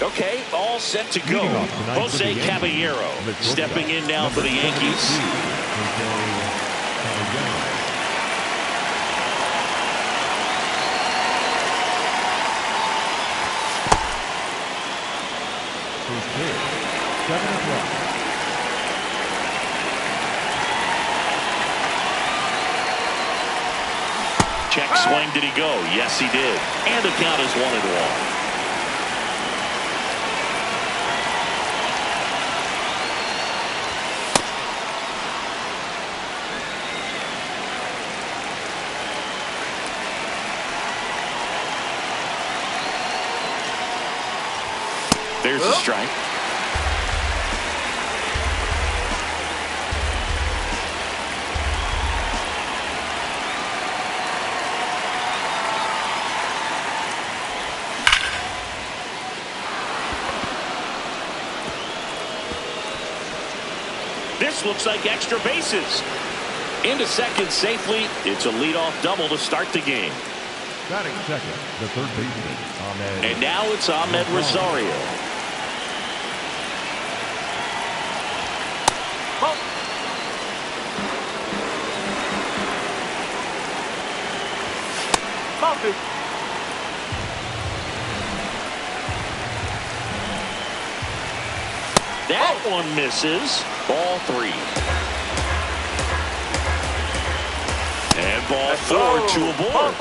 Okay, all set to go. Jose Caballero stepping in now for the Yankees. Check swing, did he go? Yes, he did. And the count is 1-1. There's a strike. This looks like extra bases. Into second safely. It's a leadoff double to start the game. Batting second, the third baseman, Ahmed. And now it's Ahmed Rosario. That one misses. Ball 3. And ball 4, 2 aboard.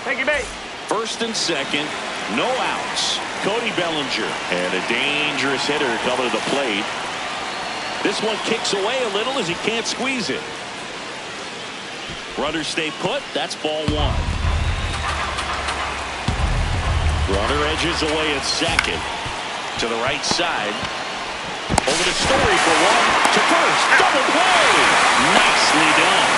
Thank you, mate. First and second, no outs. Cody Bellinger and a dangerous hitter coming to the plate. This one kicks away a little as he can't squeeze it. Runners stay put. That's ball 1. Runner edges away at second. To the right side. Over to Story for 1. To first. Double play. Nicely done.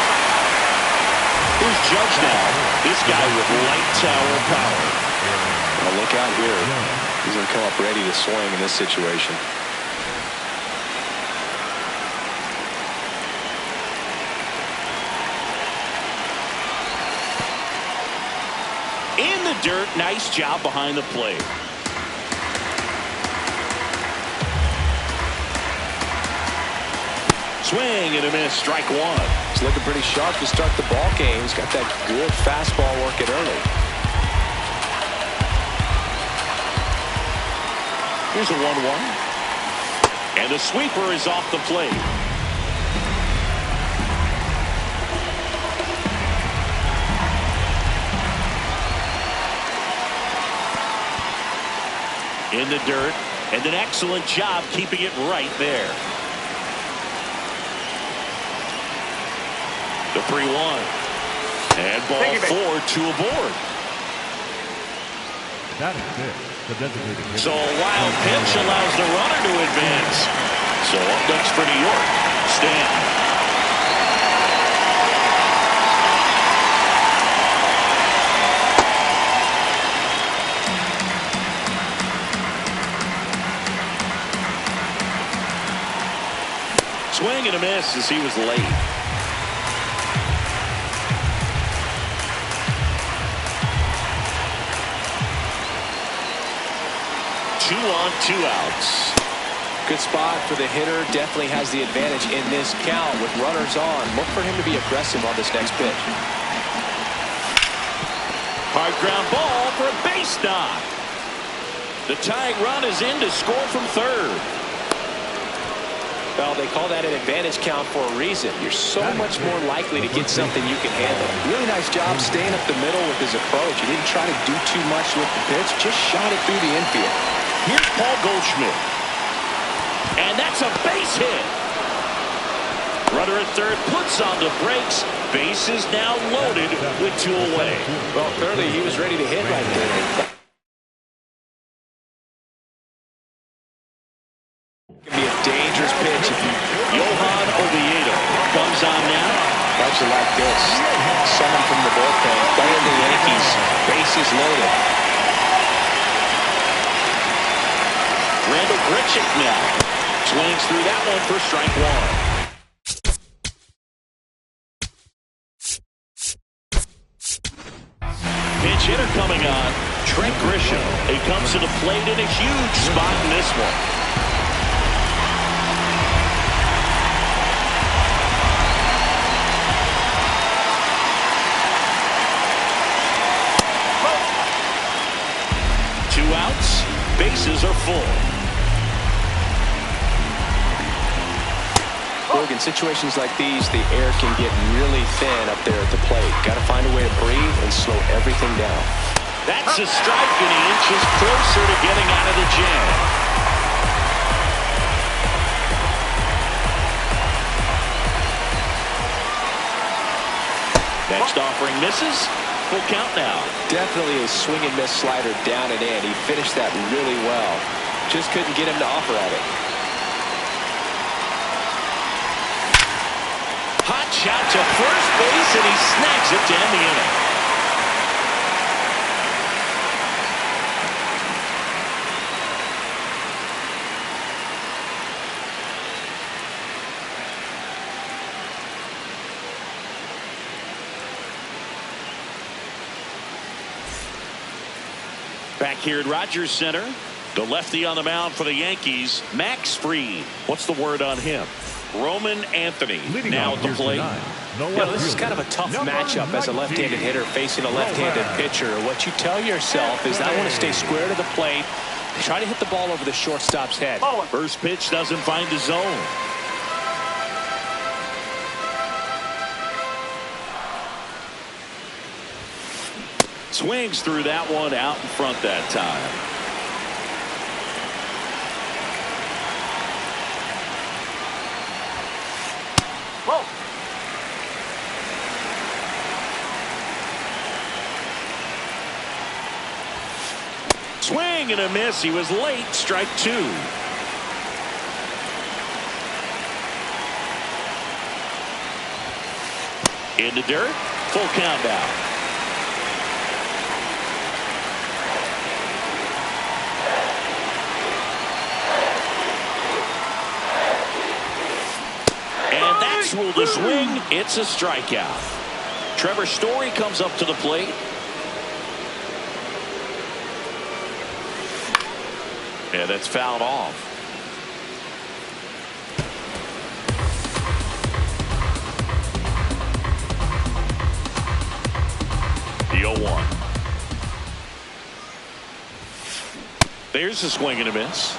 Here's Judge now. This guy with light tower power. Well, look out here. He's going to come up ready to swing in this situation. In the dirt. Nice job behind the plate. Swing and a miss. Strike 1. He's looking pretty sharp to start the ball game. He's got that good fastball working early. Here's a 1-1. And the sweeper is off the plate. In the dirt. And an excellent job keeping it right there. The 3-1. And ball 4, 2 aboard. That is it. The designated hitter. So a wild pitch allows the runner to advance. So up next for New York, Stan. Swing and a miss as he was late. Two on, 2 outs. Good spot for the hitter. Definitely has the advantage in this count with runners on. Look for him to be aggressive on this next pitch. Hard ground ball for a base knock. The tying run is in to score from third. Well, they call that an advantage count for a reason. You're so much more likely to get something you can handle. Really nice job staying up the middle with his approach. He didn't try to do too much with the pitch, just shot it through the infield. Here's Paul Goldschmidt. And that's a base hit. Runner at third puts on the brakes. Base is now loaded with 2 away. Well, clearly he was ready to hit right there. It can be a dangerous pitch. Johan Oviedo comes on now. How'd you like this? Someone from the bullpen playing the Yankees. Bases loaded. Randall Grichuk now swings through that one for strike 1. Pinch hitter coming on. Trent Grisham. He comes to the plate in a huge spot in this one. Two outs. Bases are full. Look, in situations like these, the air can get really thin up there at the plate. Got to find a way to breathe and slow everything down. That's a strike, and he inches closer to getting out of the jam. Next offering misses. Full count now. Definitely a swing and miss slider down and in. He finished that really well. Just couldn't get him to offer at it. Hot shot to first base, and he snags it to end the inning. Back here at Rogers Center, the lefty on the mound for the Yankees, Max Fried. What's the word on him? Roman Anthony Leading now off at the here plate. tonight, the You know, this is left kind of a fielder, tough number matchup as a 19. left-handed hitter facing a left-handed pitcher. What you tell yourself is I want to stay square to the plate, try to hit the ball over the shortstop's head. First pitch doesn't find the zone. Swings through that one out in front that time. Whoa. Swing and a miss. He was late. Strike two. In the dirt. Full count now. And that's ruled a swing. It's a strikeout. Trevor Story comes up to the plate. Yeah, that's fouled off. The 0-1. There's a swing and a miss.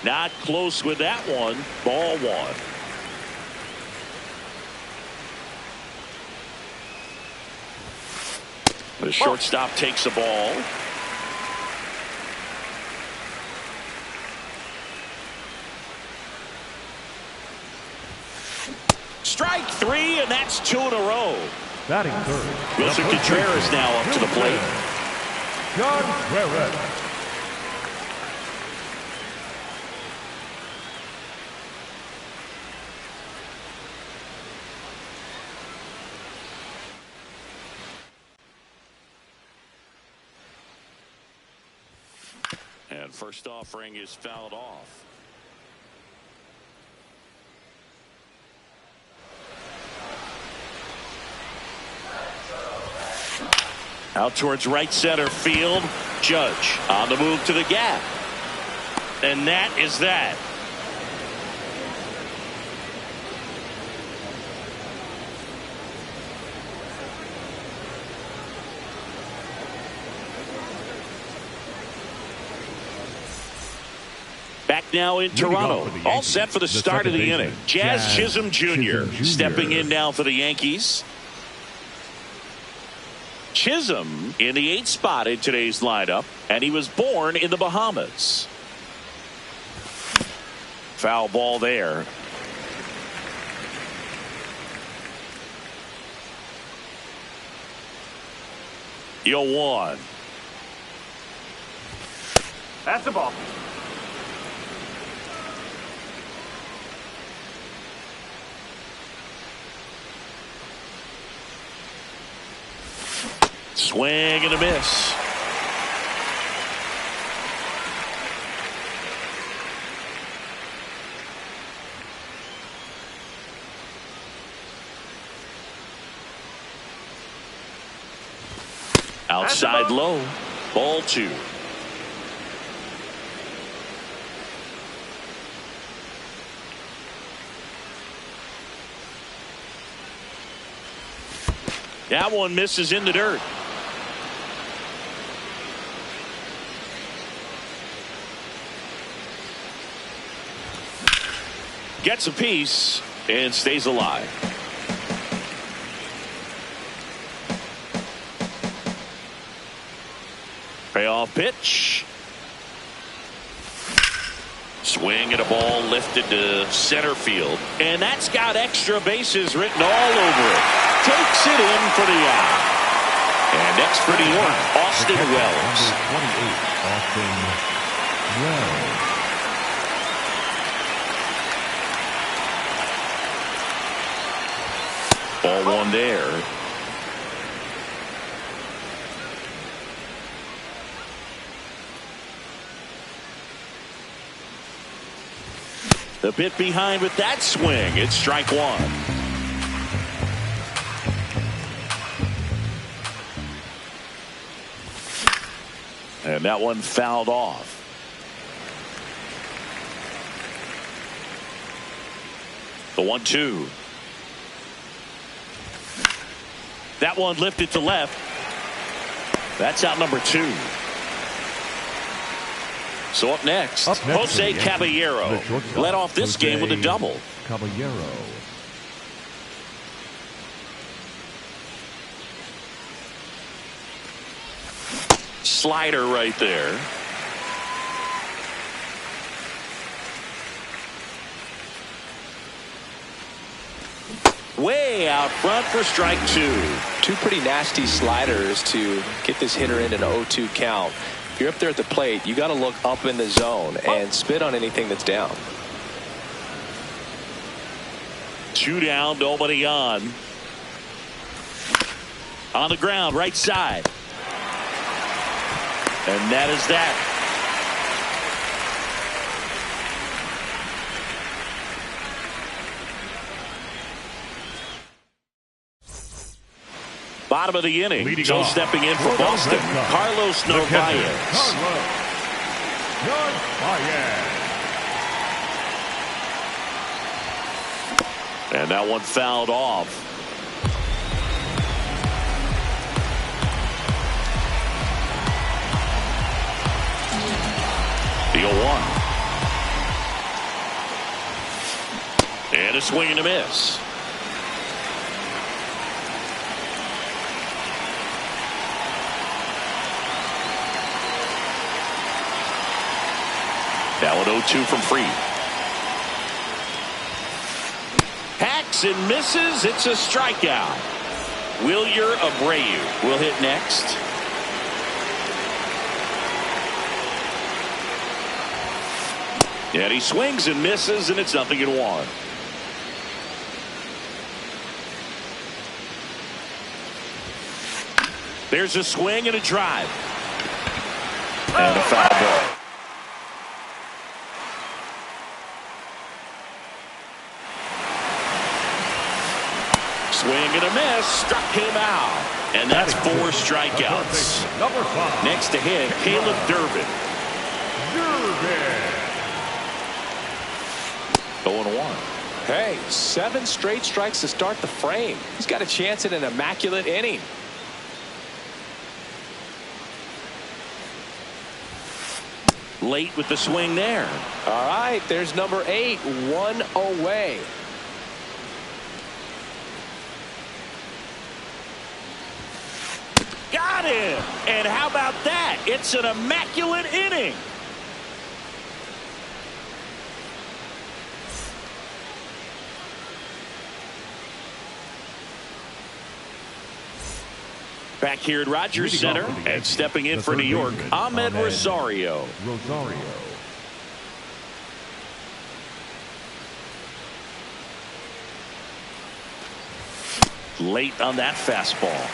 Not close with that one. Ball one. The shortstop takes the ball. Strike three, and that's two in a row. Batting third. Wilson Contreras now up to the plate. Contreras. And first offering is fouled off. Out towards right center field. Judge on the move to the gap. And that is that. Back now in Toronto. All set for the start of the inning. Jazz Chisholm Jr. stepping in now for the Yankees. Chisholm in the 8th spot in today's lineup, and he was born in the Bahamas. Foul ball there. The 0-1. That's the ball. Swing and a miss. Outside low. Ball 2. That one misses in the dirt. Gets a piece and stays alive. Payoff pitch. Swing and a ball lifted to center field. And that's got extra bases written all over it. Takes it in for the out. And next for New York, Austin Wells. Number 28, Austin Wells. Ball 1 there. The bit behind with that swing. It's strike 1. And that one fouled off. The 1-2. That one lifted to left. That's out number 2. So up next Jose Caballero led off this game with a double. Caballero. Slider right there. Way out front for strike 2. 2 pretty nasty sliders to get this hitter in an 0-2 count. If you're up there at the plate, you got to look up in the zone and spit on anything that's down. 2 down, nobody on. On the ground, right side. And that is that. Bottom of the inning. Leading So off stepping in for Boston, Carlos Narvaez. And that one fouled off. The 0-1. And a swing and a miss. That one 0-2 from Fried. Hacks and misses. It's a strikeout. Wilyer Abreu will hit next. And he swings and misses, and it's 0-1. There's a swing and a drive. And a foul ball. Swing and a miss, struck him out. And that's 4 strikeouts. Number 5. Next to hit, Caleb Durbin. 0-1. Hey, 7 straight strikes to start the frame. He's got a chance at an immaculate inning. Late with the swing there. All right, there's number 8, 1 away. Got him! And how about that? It's an immaculate inning. Back here at Rogers Center and stepping in for New York, Ahmed Rosario. Late on that fastball.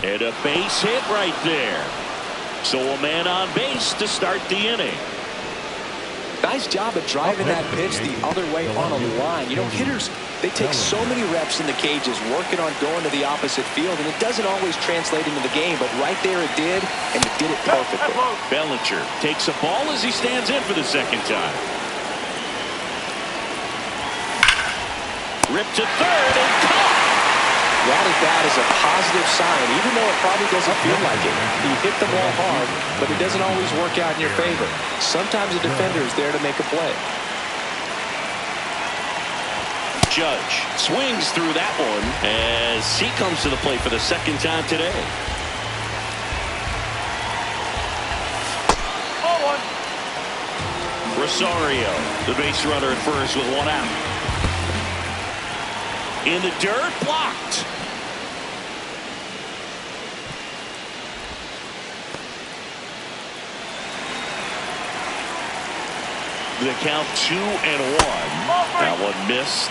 And a base hit right there. So a man on base to start the inning. Not nice job of driving that pitch the other way on a line. You know, hitters, they take so many reps in the cages working on going to the opposite field, and it doesn't always translate into the game, but right there it did, and he did it perfectly. Bellinger takes a ball as he stands in for the second time. Ripped to third and caught. That at bat is a positive sign, even though it probably doesn't feel like it. You hit the ball hard, but it doesn't always work out in your favor. Sometimes a defender is there to make a play. Judge swings through that one as he comes to the plate for the second time today. Rosario, the base runner at first with one out. In the dirt, blocked. The count 2-1. That one missed.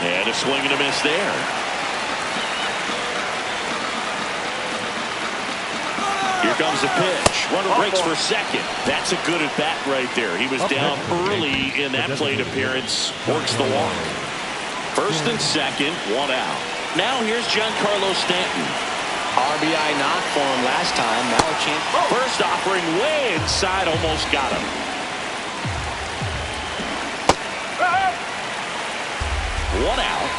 And a swing and a miss there. Here comes the pitch. Runner breaks for second. That's a good at bat right there. He was down early in that plate appearance. Works the walk. First and second, one out. Now here's Giancarlo Stanton. RBI knock for him last time. Now a chance. First offering way inside, almost got him. One out.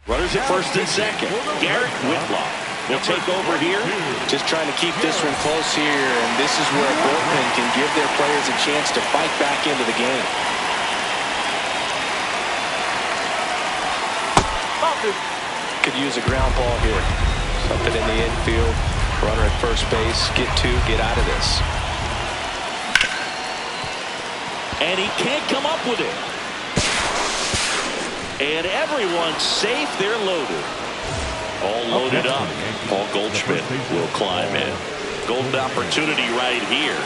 Runners at first and second. Garrett Whitlock will take over here. Just trying to keep this one close here, and this is where a bullpen can give their players a chance to fight back into the game. Could use a ground ball here. Something in the infield. Runner at first base. Get two. Get out of this. And he can't come up with it. And everyone's safe. They're loaded. All loaded up. Paul Goldschmidt will climb in. Golden opportunity right here.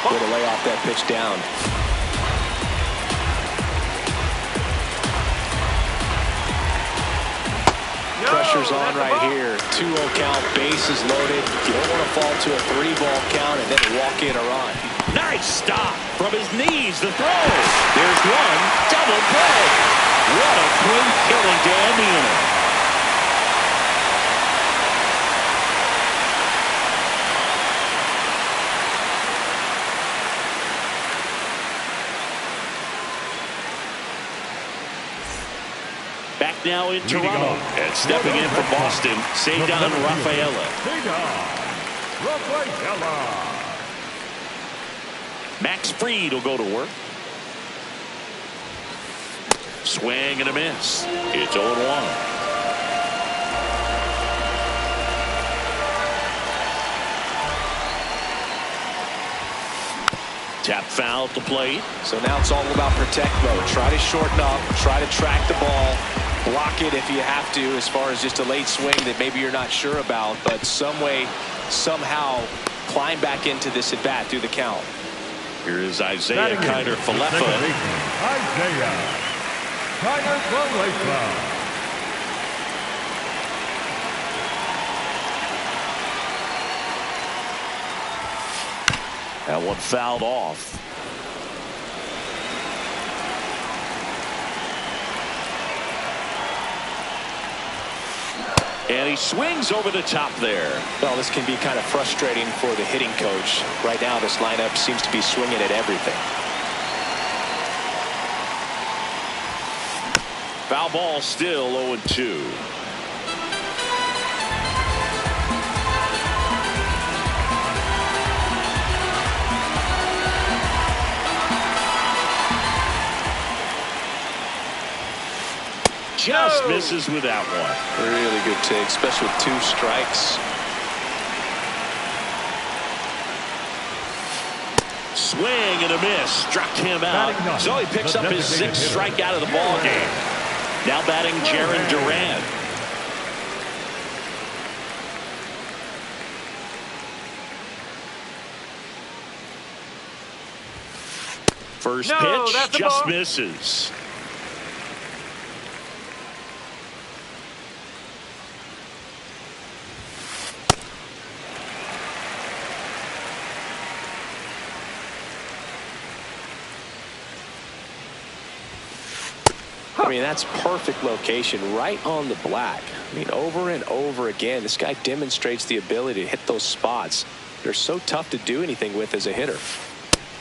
Way to lay off that pitch down. Pressure's on right here. 2-0 count, bases loaded. You don't want to fall to a 3-ball count and then walk in a run. Nice stop from his knees. The throw. There's one. Double play. What a clean killing to end the inning. Back now in Toronto. And stepping in for Boston, Cedar Rafaela. Max Fried will go to work. Swing and a miss. It's 0-1. Tap foul at the plate. So now it's all about protect mode. Try to shorten up. Try to track the ball. Block it if you have to, as far as just a late swing that maybe you're not sure about. But some way, somehow, climb back into this at bat through the count. Here is Isaiah Kiner-Falefa. Isaiah Kiner-Falefa. That one fouled off. And he swings over the top there. Well, this can be kind of frustrating for the hitting coach. Right now, this lineup seems to be swinging at everything. Foul ball still 0-2. Just misses with that one. Really good take, especially with 2 strikes. Swing and a miss. Struck him out. So he picks up his 6th strikeout of the ball game. Now batting Jarren Duran. First No, pitch that's a just ball. misses. I mean, that's perfect location, right on the black. I mean, over and over again, this guy demonstrates the ability to hit those spots. They're so tough to do anything with as a hitter.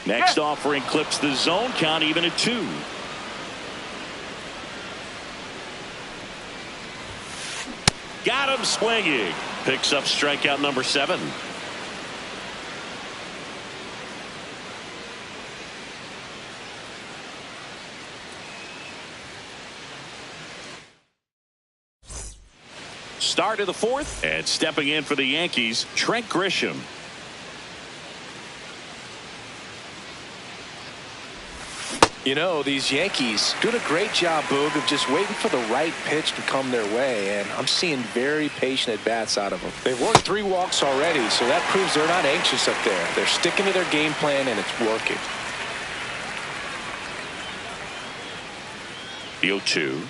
Next offering clips the zone count even at 2. Got him swinging. Picks up strikeout number 7. Start of the 4th, and stepping in for the Yankees, Trent Grisham. You know, these Yankees doing a great job, Boog, of just waiting for the right pitch to come their way, and I'm seeing very patient at-bats out of them. They've worked 3 walks already, so that proves they're not anxious up there. They're sticking to their game plan, and it's working. The 0-2.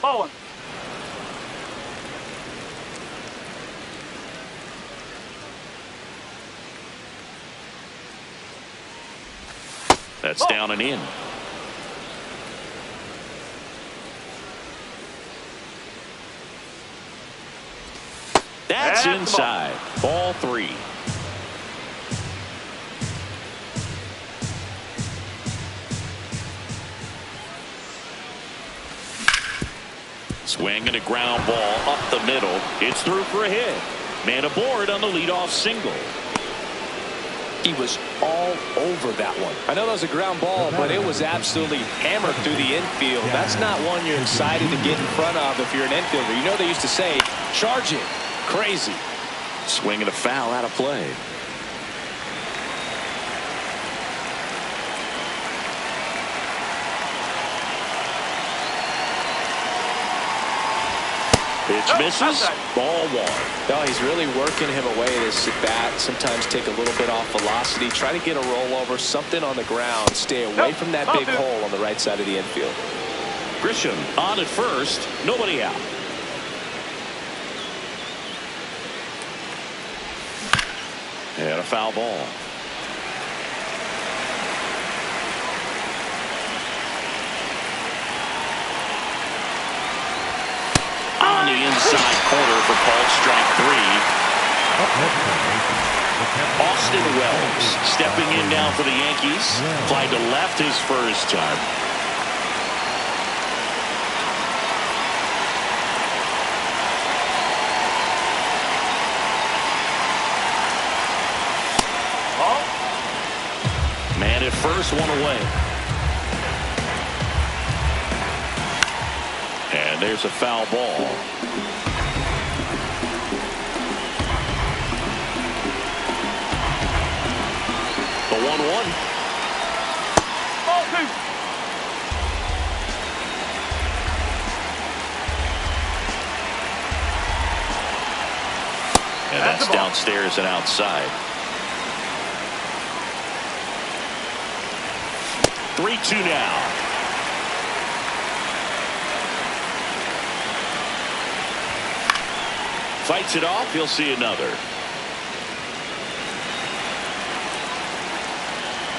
Ball 1. That's down and in. That's inside. Ball 3. Swing and a ground ball up the middle. It's through for a hit. Man aboard on the leadoff single. He was all over that one. I know that was a ground ball, but it was absolutely hammered through the infield. That's not one you're excited to get in front of if you're an infielder. You know they used to say, charge it. Crazy. Swing and a foul out of play. Pitch misses. Ball 1. No, he's really working him away this at bat. Sometimes take a little bit off velocity. Try to get a rollover, something on the ground. Stay away from that big hole on the right side of the infield. Grisham on at first. Nobody out. And a foul ball. On the inside corner for called strike 3. Austin Wells stepping in now for the Yankees. Fly to left his first time. Man at first, 1 away. And there's a foul ball. The 1-1. Ball 2. And that's downstairs and outside. 3-2 now. Fights it off. He'll see another.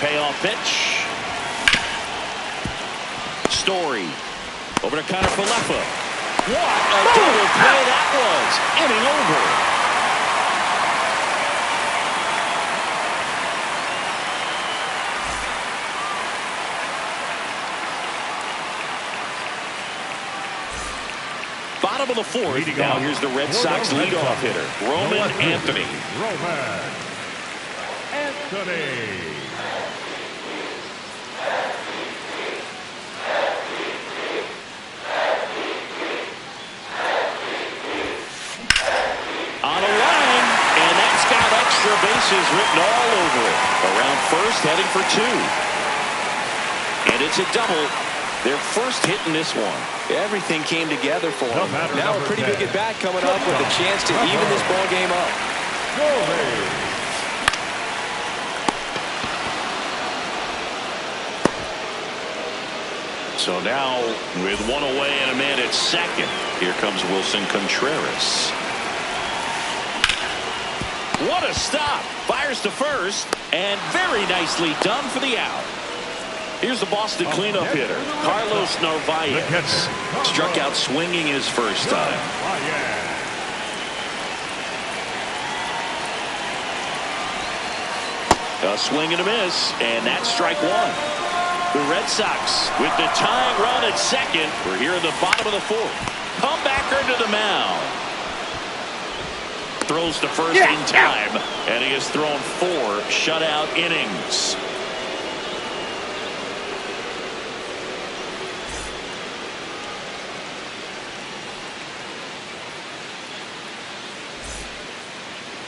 Payoff pitch. Story. Over to Connor Falefa. What a double play that was. Inning over. Bottom of the 4th. Now here's the Red Sox leadoff hitter, Roman Anthony. Roman Anthony. On a line, and that's got extra bases written all over it. Around first, heading for 2. And it's a double. Their first hit in this one. Everything came together for him. Now a pretty 10. big at-bat coming up with a chance to even this ball game up. So now with one away and a man at second, here comes Wilson Contreras. What a stop. Fires to first, and very nicely done for the out. Here's the Boston cleanup hitter, Carlos Narvaez. Struck out swinging his first time. A swing and a miss, and that's strike one. The Red Sox with the tying run at second. We're here in the bottom of the fourth. Comebacker to the mound. Throws to first in time, and he has thrown 4 shutout innings.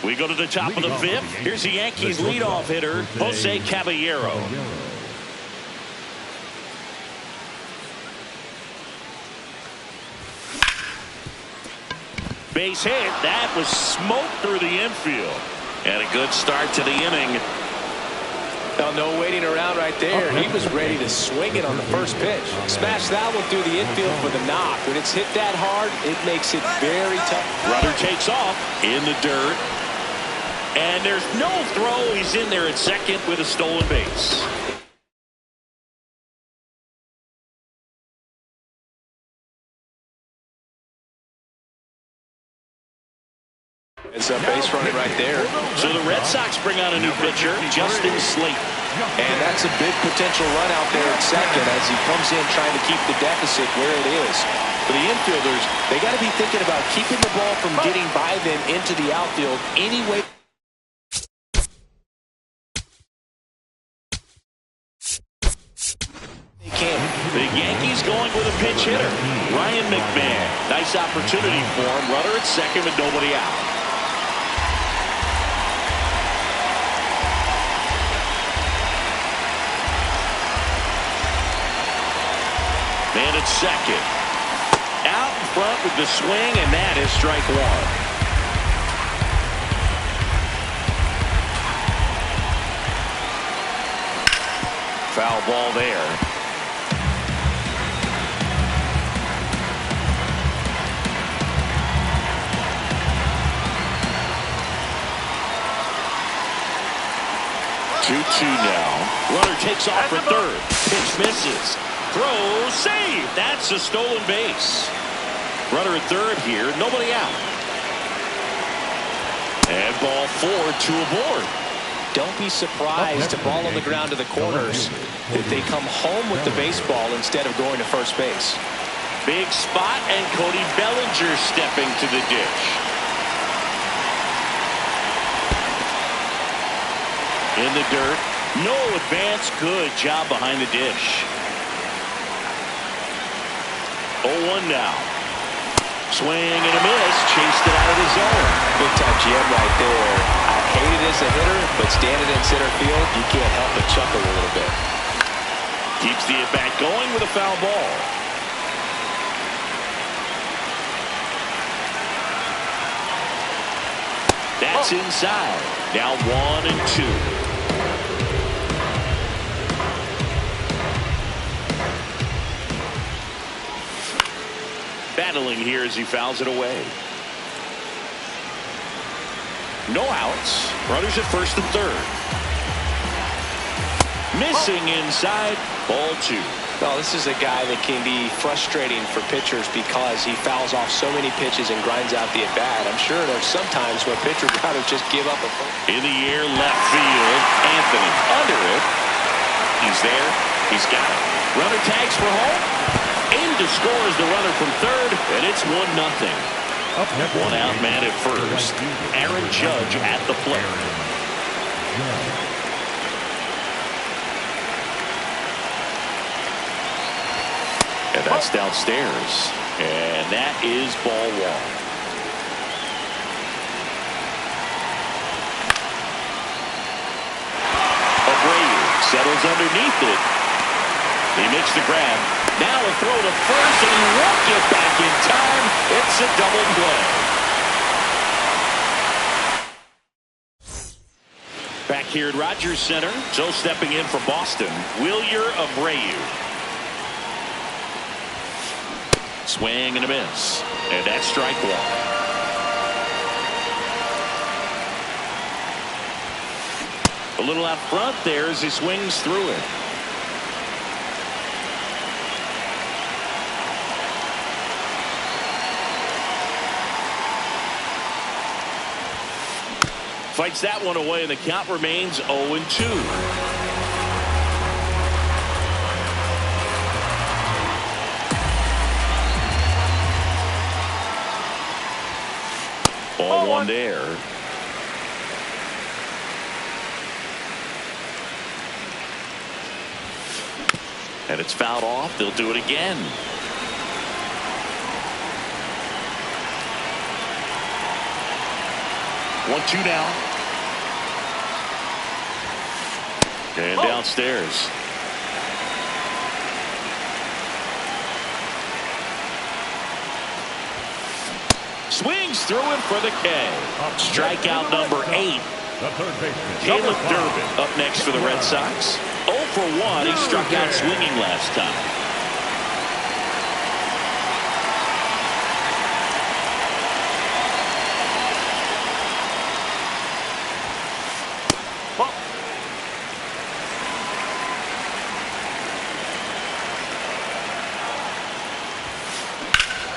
We go to the top of the fifth. Here's the Yankees leadoff hitter, Jose Caballero. Base hit. That was smoke through the infield. And a good start to the inning. Now, no waiting around right there. He was ready to swing it on the first pitch. Smash that one through the infield for the knock. When it's hit that hard, it makes it very tough. Runner takes off in the dirt. And there's no throw. He's in there at second with a stolen base. It's a base running right there. So the Red Sox bring out a new pitcher, Justin Slate. And that's a big potential run out there at second as he comes in trying to keep the deficit where it is. For the infielders, they got to be thinking about keeping the ball from getting by them into the outfield any way. The Yankees going with a pinch hitter, Ryan McMahon. Nice opportunity for him. Runner at second with nobody out. Man at second. Out in front with the swing, and that is strike one. Foul ball there. Two now. Runner takes off for third. Pitch misses. Throw, save. That's a stolen base. Runner at third here. Nobody out. And ball 4, 2 aboard. Don't be surprised, a ball on the ground to the corners, if they come home with the baseball instead of going to first base. Big spot, and Cody Bellinger stepping to the dish. In the dirt. No advance. Good job behind the dish. 0-1 now. Swing and a miss. Chased it out of the zone. Big time jam right there. I hate it as a hitter, but standing in center field, you can't help but chuckle a little bit. Keeps the at-bat going with a foul ball. That's inside. Now 1-2. Battling here as he fouls it away. No outs. Runners at first and third. Missing inside. Ball 2. Well, this is a guy that can be frustrating for pitchers because he fouls off so many pitches and grinds out the at-bat. I'm sure there's some times where pitcher rather just give up a first. In the air, left field. Anthony under it. He's there. He's got it. Runner tags for home. Aim to score is the runner from third, and it's 1-0. One out man at first. Aaron Judge at the plate. And that's downstairs. And that is ball 1. Abreu settles underneath it. He makes the grab. Now a throw to first, and he won't get back in time. It's a double play. Back here at Rogers Center, so stepping in for Boston, Wilyer Abreu. Swing and a miss. And that's strike one. A little out front there as he swings through it. Fights that one away, and the count remains 0-2. Ball one there. And it's fouled off. They'll do it again. 1-2 now. And downstairs. Swings through it for the K. Strikeout number 8. The third baseman, Caleb Durbin up next for the Red Sox. 0 for 1. He struck out swinging last time.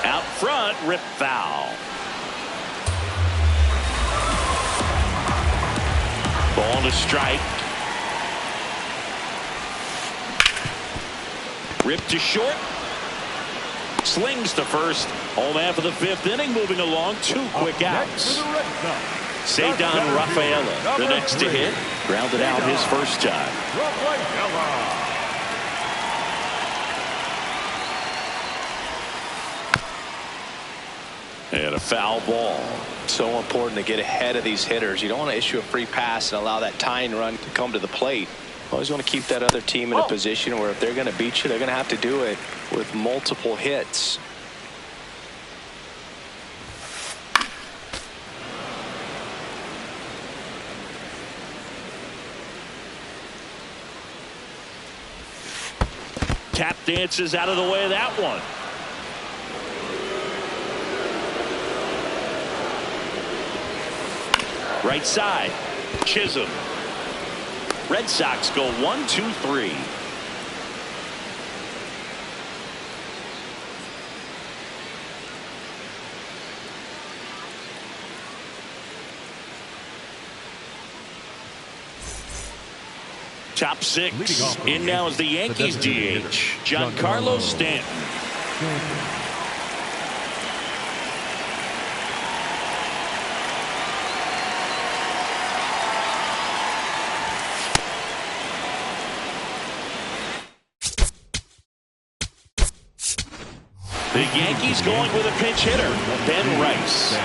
Out front, rip foul. Ball to strike. Ripped to short. Slings to first. Home half of the 5th inning, moving along. 2 quick outs. Saved on Rafaela, the next to hit. Grounded out his first time. And a foul ball. So important to get ahead of these hitters. You don't want to issue a free pass and allow that tying run to come to the plate. Always want to keep that other team in a position where if they're going to beat you, they're going to have to do it with multiple hits. Tap dances out of the way of that one. Right side, Chisholm. Red Sox go 1-2-3. Top 6. In now is the Yankees DH, Giancarlo Stanton. The Yankees going with a pinch hitter, Ben Rice.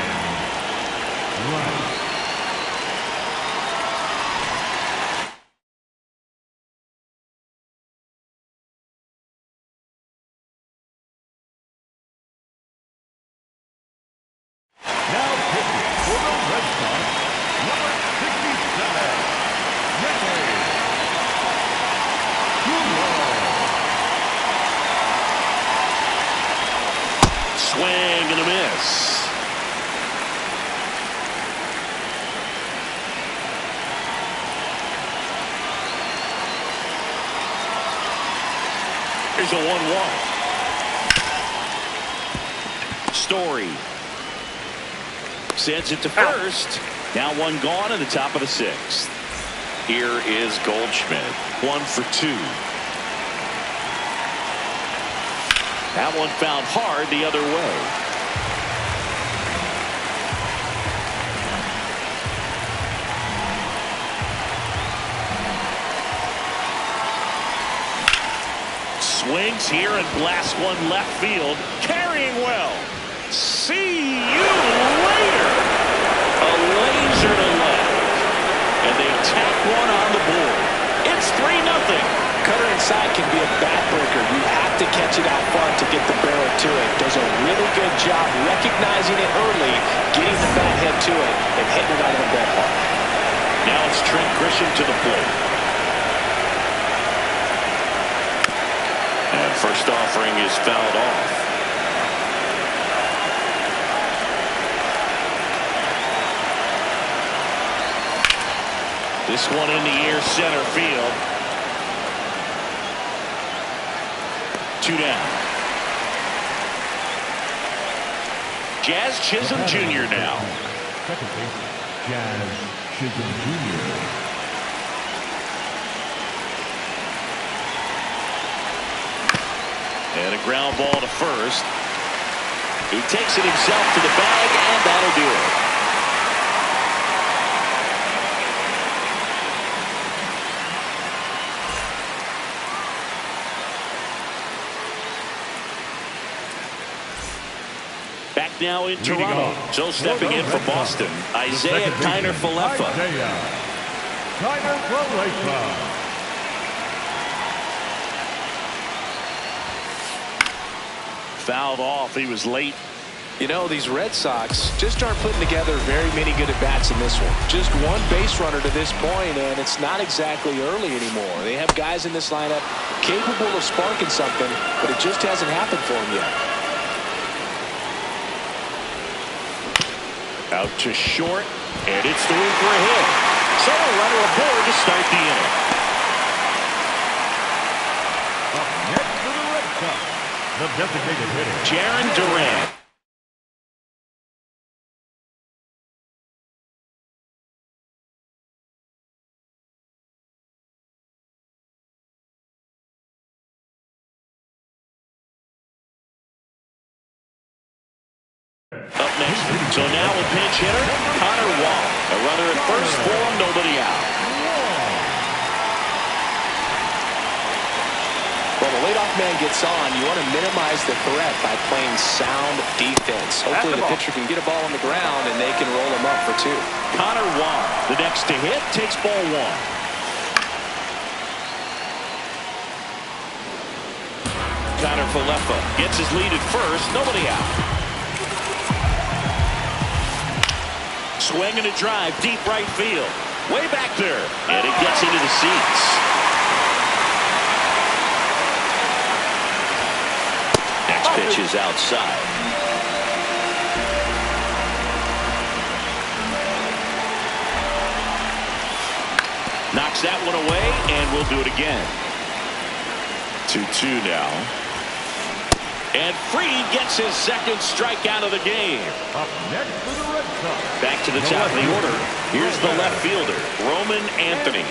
Now pitching for the Red Sox, number 67, Swing and a miss. Here's a 1-1. Story sends it to first. Now one gone in the top of the 6th. Here is Goldschmidt. 1 for 2. That one found hard the other way. Swings here and blasts one left field. Carrying well. See you later. A laser to left. And they tack one on the board. It's 3-0. Cutter inside can be a backbreaker. You have to catch it out front to get the barrel to it. Does a really good job recognizing it early, getting the bat head to it, and hitting it out of the ballpark. Now it's Trent Grisham to the plate. And first offering is fouled off. This one in the air, center field. 2 down. Jazz Chisholm Jr. now. Second base, Jazz Chisholm Jr. And a ground ball to first. He takes it himself to the bag, and that'll do it. Back now in Toronto. So stepping in for Boston, Aguitavivela. Fouled off. He was late. You know, these Red Sox just aren't putting together very many good at-bats in this one. Just one base runner to this point, and it's not exactly early anymore. They have guys in this lineup capable of sparking something, but it just hasn't happened for them yet. Out to short, and it's through for a hit. So a runner aboard to start the inning. Up next for the Red Sox, the designated hitter, Jarren Duran. Up next, so now a pinch hitter, Connor Wall. A runner at first for him, nobody out. Well, the leadoff man gets on. You want to minimize the threat by playing sound defense. Hopefully the pitcher can get a ball on the ground and they can roll him up for 2. Connor Wall, the next to hit, takes ball 1. Aguitavivela gets his lead at first, nobody out. Swing and a drive, deep right field. Way back there. And it gets into the seats. Next pitch is outside. Knocks that one away, and we'll do it again. 2-2 now. And Fried gets his second strikeout of the game. up next for the Red Sox. Back to the top of the order. Here's the left fielder, Roman Anthony.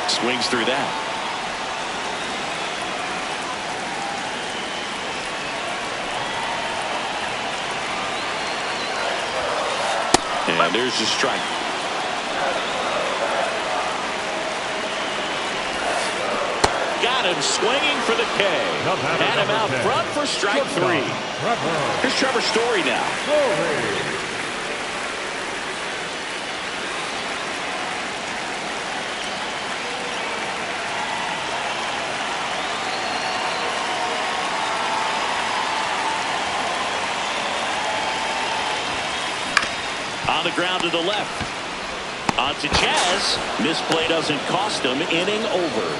Swings through that. And there's the strike. Got him swinging for the K. Had him out front for strike 3. Here's Trevor Story now. On the ground to the left. On to Jazz. Misplay doesn't cost him. Inning over.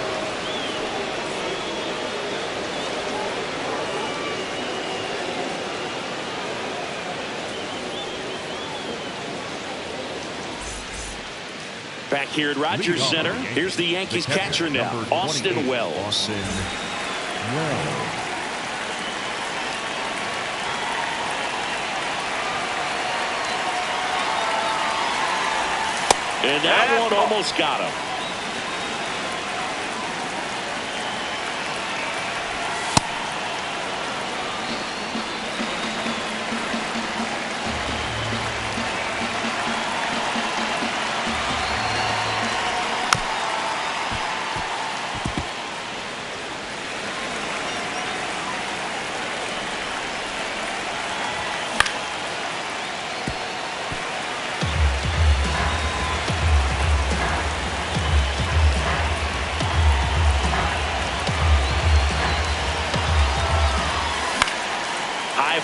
Back here at Rogers Center, here's the Yankees catcher now, Austin Wells. And that one almost got him.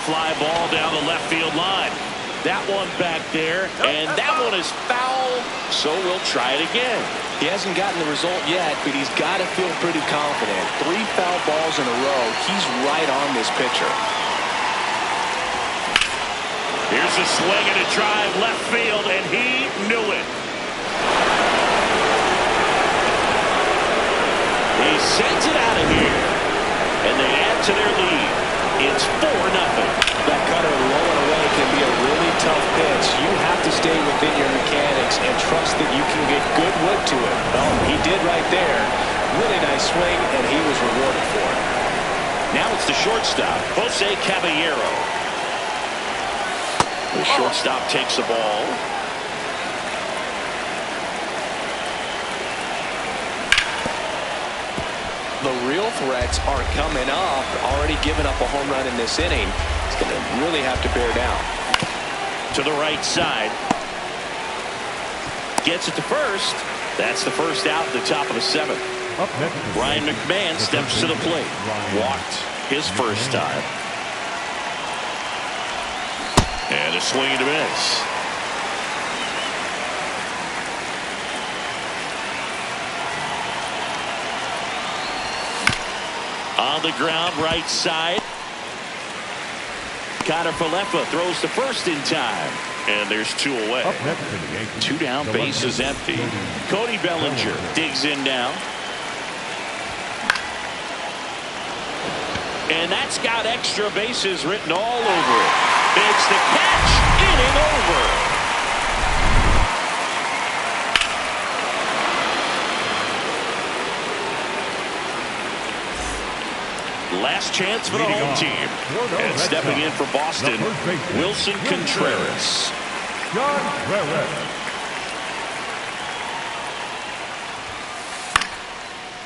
Fly ball down the left field line. That one back there, and that one is foul, so we'll try it again. He hasn't gotten the result yet, but he's got to feel pretty confident. 3 foul balls in a row. He's right on this pitcher. Here's a swing and a drive left field, and he knew it. He sends it out of here, and they add to their lead. It's 4-0. That cutter low and away can be a really tough pitch. You have to stay within your mechanics and trust that you can get good wood to it. Well, he did right there. Really nice swing, and he was rewarded for it. Now it's the shortstop, Jose Caballero. The shortstop takes the ball. The real threats are coming up. Already given up a home run in this inning. He's going to really have to bear down. To the right side. Gets it to first. That's the first out at the top of the 7th. Up next, Ryan McMahon steps to the plate. Walked his first time. And a swing and a miss. On the ground, right side. Connor Falefa throws to first in time. And there's 2 away. up next for the Yankees, 2 down, the base is left empty. fielder, Cody Bellinger digs in now. And that's got extra bases written all over it. It's the catch, inning over. Last chance for the Leading home off team. for the And Red stepping in Sox, for Boston, the first baseman, Wilson Contreras.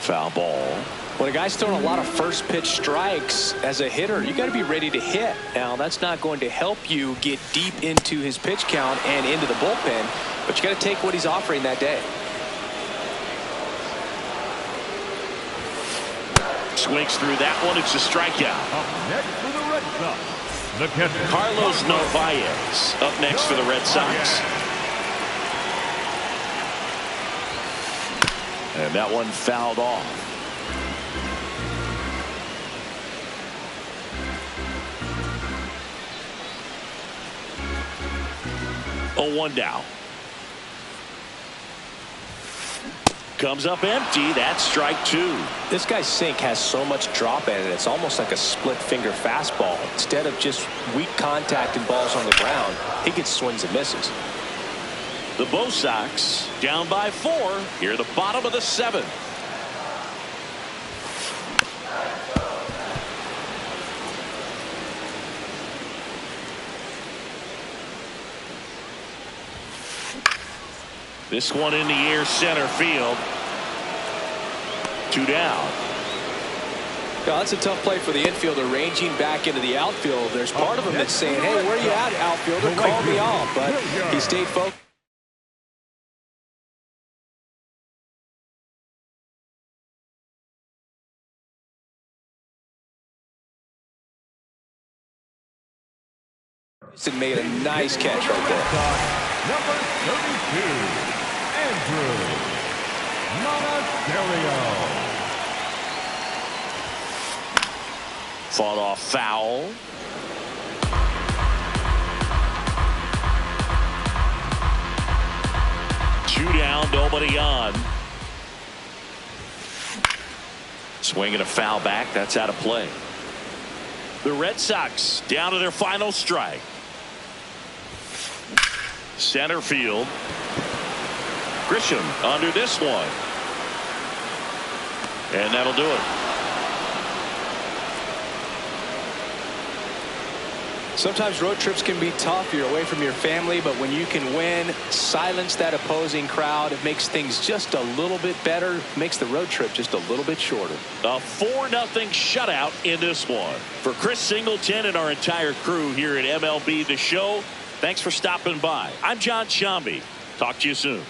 Foul ball. When a guy's throwing a lot of first pitch strikes as a hitter, you got to be ready to hit. Now, that's not going to help you get deep into his pitch count and into the bullpen, but you got to take what he's offering that day. Swings through that one. It's a strikeout. Up next for the Red Sox, the catcher, Carlos Narvaez up next for the Red Sox. And that one fouled off. Oh, 1 down. Comes up empty. That's strike 2. This guy's sink has so much drop in it. It's almost like a split finger fastball. Instead of just weak contact and balls on the ground, he gets swings and misses. The Bo Sox down by 4 here at the bottom of the 7th. This one in the air, center field. 2 down. Yeah, that's a tough play for the infielder, ranging back into the outfield. There's part of him that's saying, hey, where are you at, outfielder? Call me off. But he stayed focused. And made a nice catch right there. number 32, Andrew Monasterio. Fought off foul. Two down, nobody on. Swinging a foul back. That's out of play. The Red Sox down to their final strike. Center field. Grisham under this one. And that'll do it. Sometimes road trips can be tough. You're away from your family, but when you can win, silence that opposing crowd, it makes things just a little bit better, makes the road trip just a little bit shorter. A 4-0 shutout in this one. For Chris Singleton and our entire crew here at MLB The Show, thanks for stopping by. I'm John Shambi. Talk to you soon.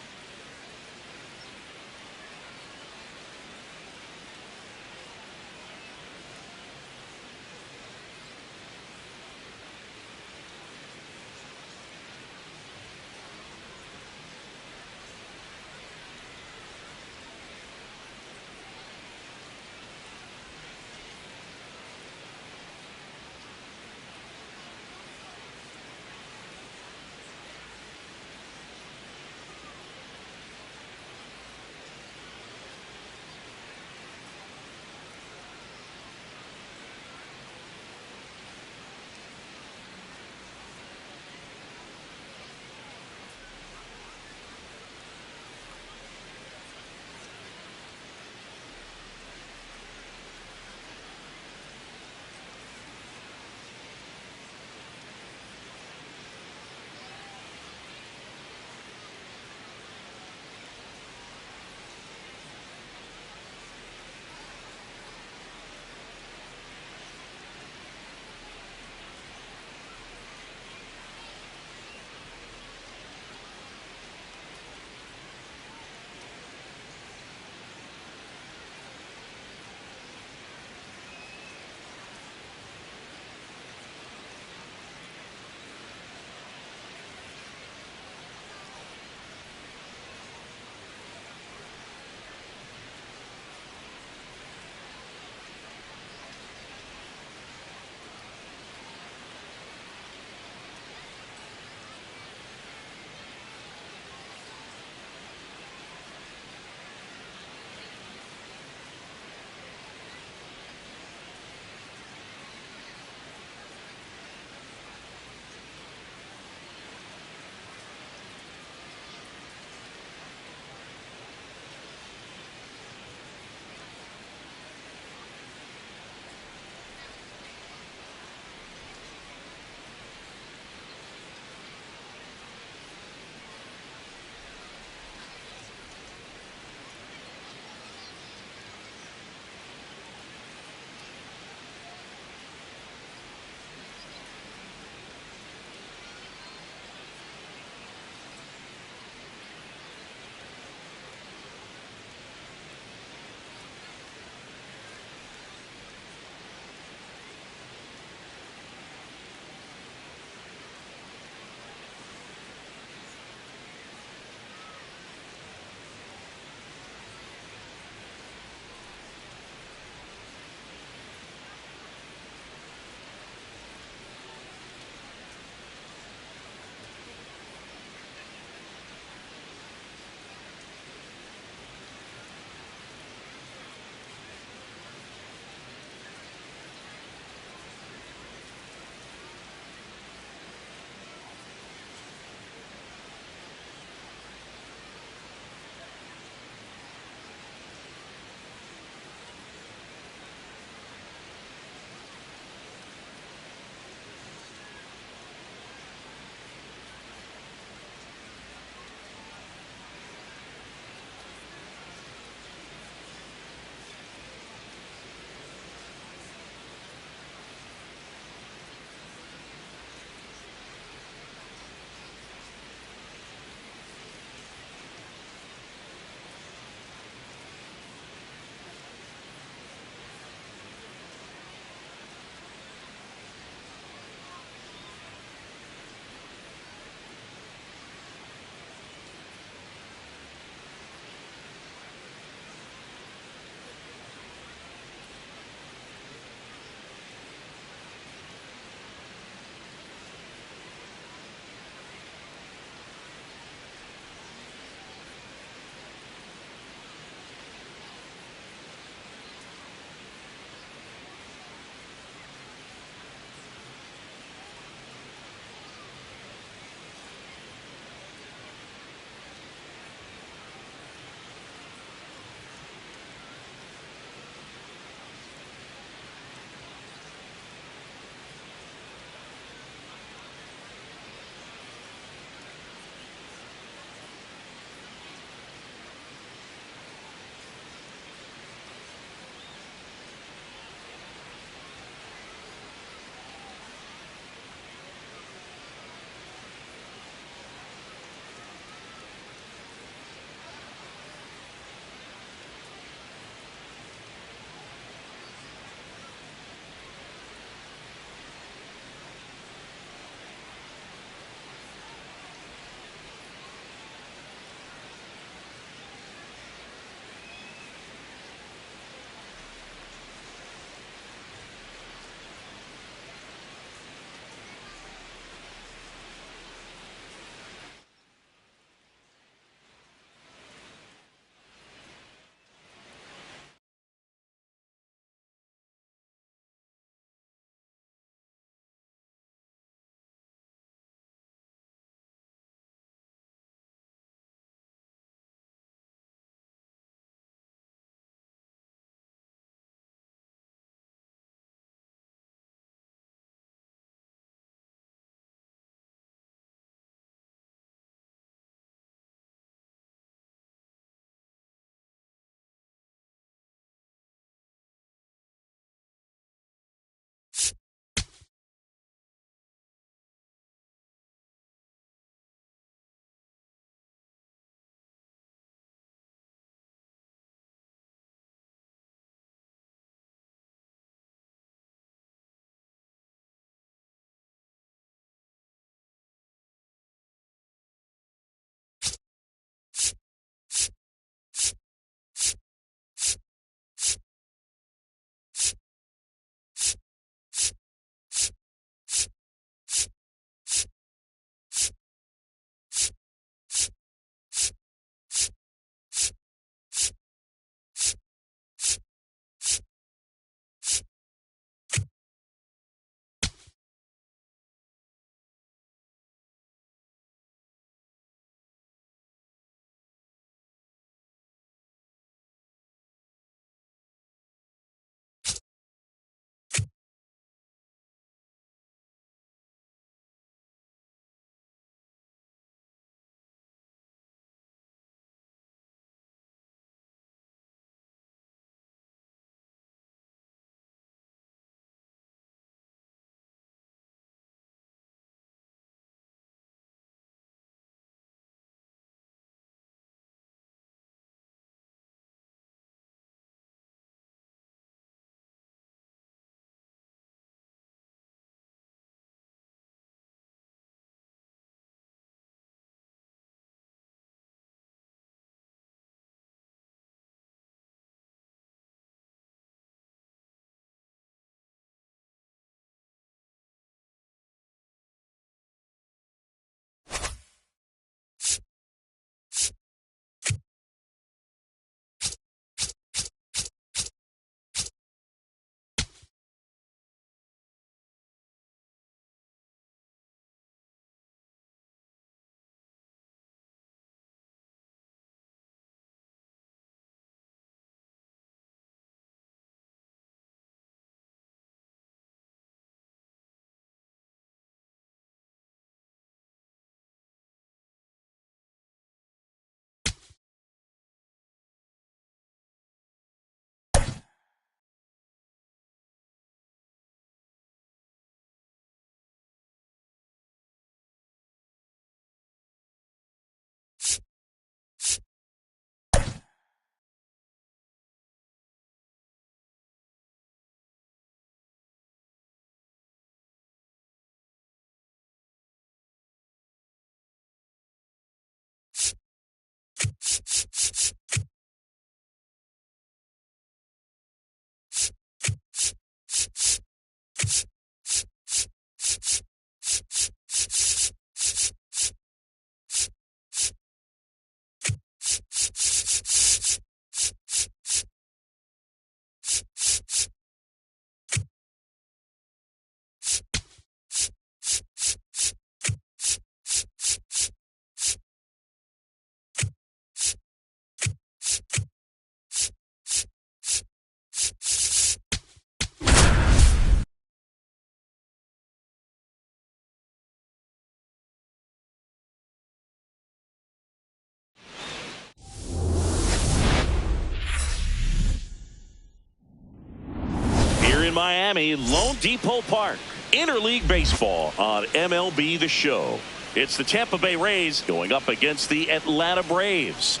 in Miami, Lone Depot Park. Interleague baseball on MLB The Show. It's the Tampa Bay Rays going up against the Atlanta Braves.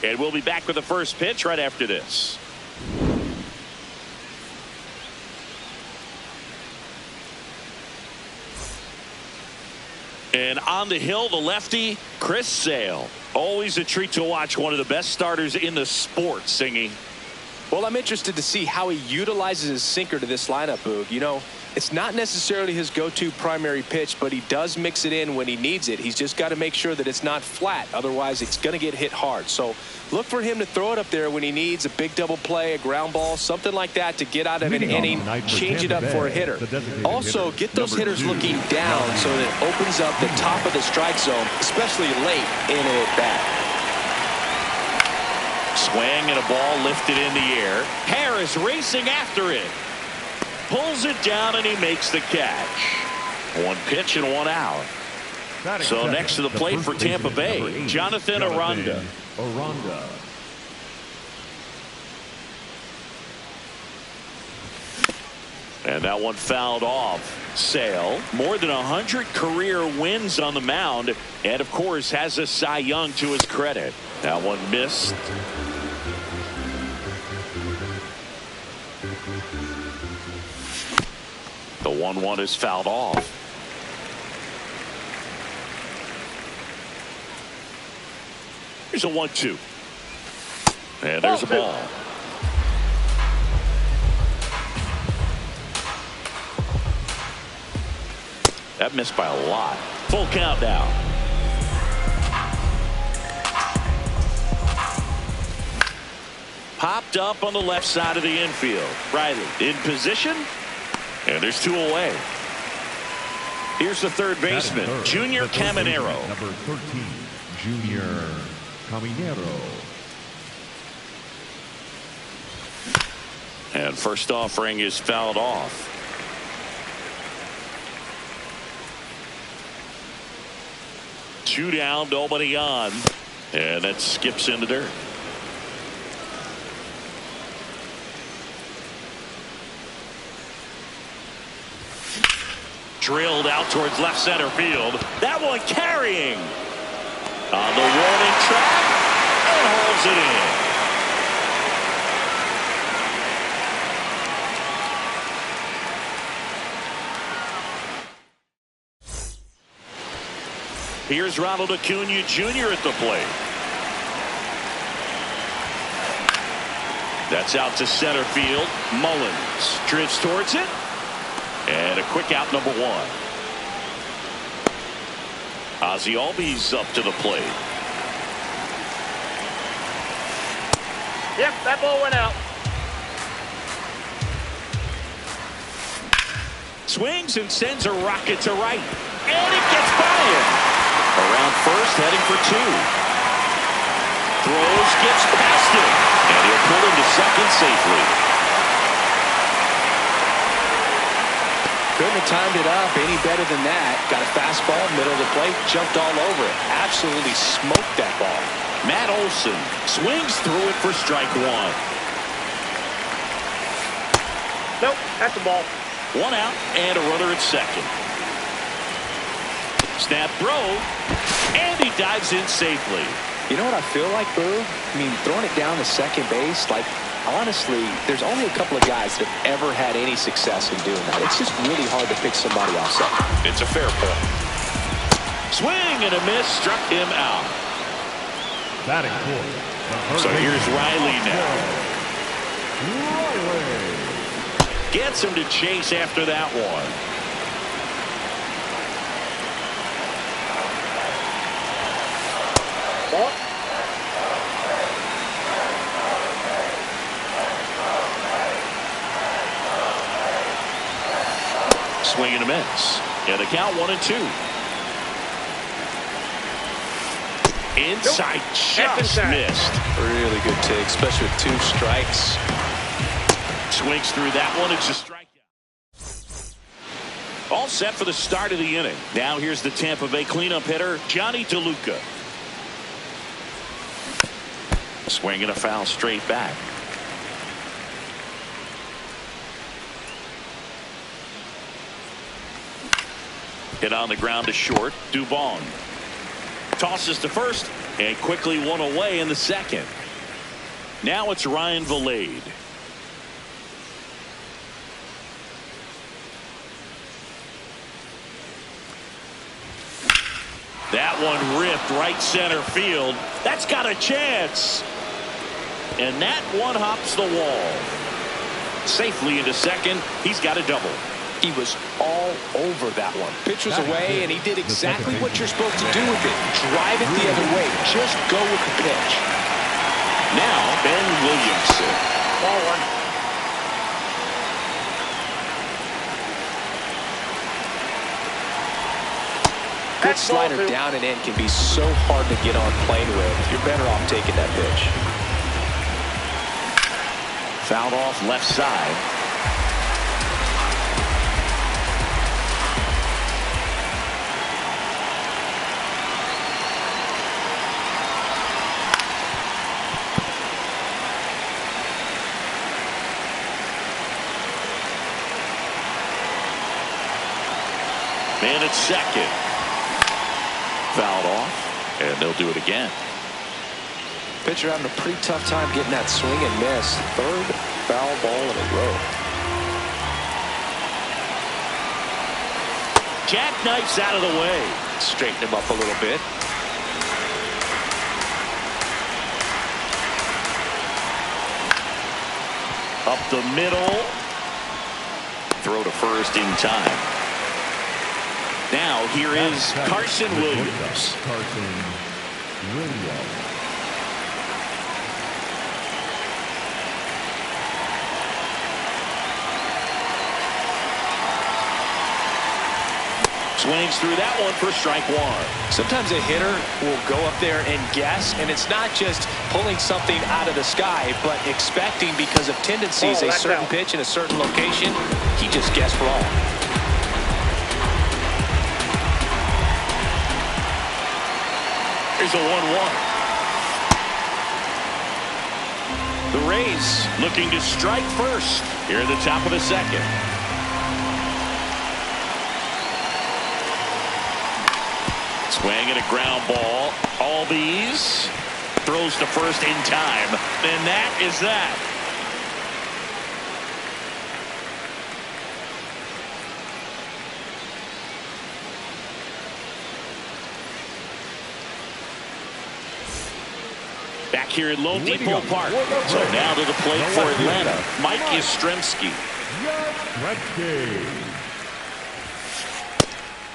And we'll be back with the first pitch right after this. And on the hill, the lefty, Chris Sale. Always a treat to watch one of the best starters in the sport, Singy. Well, I'm interested to see how he utilizes his sinker to this lineup, Boog. You know, it's not necessarily his go-to primary pitch, but he does mix it in when he needs it. He's just got to make sure that it's not flat. Otherwise, it's going to get hit hard. So look for him to throw it up there when he needs a big double play, a ground ball, something like that to get out of an inning, change it up for a hitter. Also, get those hitters looking down so that it opens up the top of the strike zone, especially late in an at-bat. Swing and a ball lifted in the air. Harris racing after it. Pulls it down and he makes the catch. One pitch and 1 out. So next to the plate for Tampa Bay, Jonathan Aranda. And that one fouled off. Sale, more than 100 career wins on the mound, and of course has a Cy Young to his credit. That one missed. The 1-1 is fouled off. Here's a 1-2. And there's a ball. That missed by a lot. Full count now. Popped up on the left side of the infield. Riley in position. And there's 2 away. Here's the third baseman, Junior Caminero. Number 13, Junior Caminero. And first offering is fouled off. Two down, nobody on. And that skips in the dirt. Drilled out towards left center field. That one carrying on the warning track and holds it in. Here's Ronald Acuna Jr. at the plate. That's out to center field. Mullins drifts towards it. And a quick out, number 1. Ozzie Albies up to the plate. Yep, that ball went out. Swings and sends a rocket to right. And it gets by him. Around first, heading for 2. Throws, gets past him. And he'll pull him to second safely. Couldn't have timed it up any better than that. Got a fastball, middle of the plate, jumped all over it. Absolutely smoked that ball. Matt Olson swings through it for strike 1. Nope, that's a ball. 1 out and a runner at second. Snap throw, and he dives in safely. You know what I feel like, Boo? I mean, throwing it down to second base, like, honestly, there's only a couple of guys that have ever had any success in doing that. It's just really hard to pick somebody off second. It's a fair point. Swing and a miss, struck him out. Batting fourth. So here's Riley now. Riley. Gets him to chase after that one. Ball. Swing and a miss. And the count 1-2. Inside, just missed. Really good take, especially with 2 strikes. Swings through that one. It's a strikeout. All set for the start of the inning. Now here's the Tampa Bay cleanup hitter, Johnny DeLuca. Swing and a foul straight back. Hit on the ground to short. Dubon tosses to first and quickly one away in the second. Now it's Ryan Vilade. That one ripped right center field. That's got a chance. And that one hops the wall. Safely into second. He's got a double. He was all over that one. Pitch was away, and he did exactly what you're supposed to do with it. Drive it the other way. Just go with the pitch. Now, Ben Williamson. Ball one. Good slider down and in can be so hard to get on plane with. You're better off taking that pitch. Fouled off left side. Man at second. Fouled off, and they'll do it again. Pitcher having a pretty tough time getting that swing and miss. Third foul ball in a row. Jackknifes out of the way. Straighten him up a little bit. Up the middle. Throw to first in time. Now here is Carson Williams. Carson Williams. Swings through that one for strike one. Sometimes a hitter will go up there and guess, and it's not just pulling something out of the sky, but expecting because of tendencies a certain pitch in a certain location. He just guessed wrong. Here's a 1-1. The Rays looking to strike first here at the top of the second. Swing and a ground ball. Albies throws to first in time. And that is that. Back here at Lone Depot Park. So now to the plate for Atlanta, Mike Yastrzemski.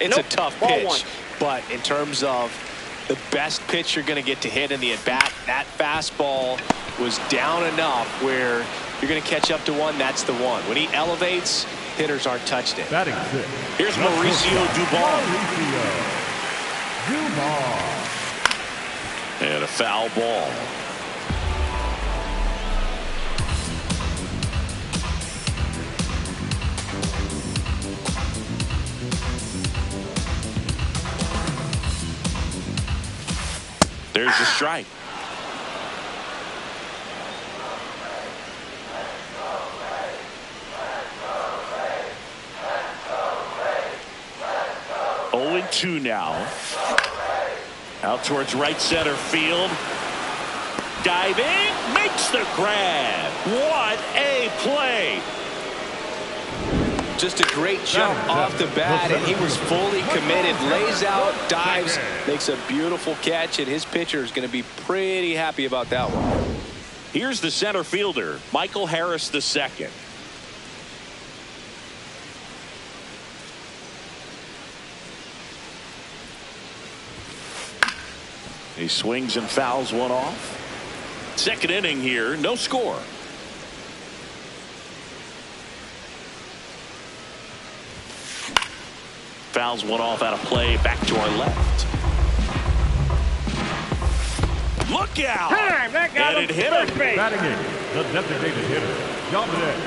It's a tough pitch, but in terms of the best pitch you're going to get to hit in the at-bat, that fastball was down enough where you're going to catch up to one. That's the one. When he elevates, hitters aren't touched it. Here's Mauricio Dubon. And a foul ball. There's a strike. Oh, 2 now. Out towards right center field. Diving, makes the grab. What a play. Just a great jump off the bat, and he was fully committed. Lays out, dives, makes a beautiful catch, and his pitcher is going to be pretty happy about that one. Here's the center fielder, Michael Harris II. He swings and fouls one off. Second inning here, no score. Fouls one off out of play, back to our left. Look out! That got and it hit him. Batting in, the designated hitter, Dominic.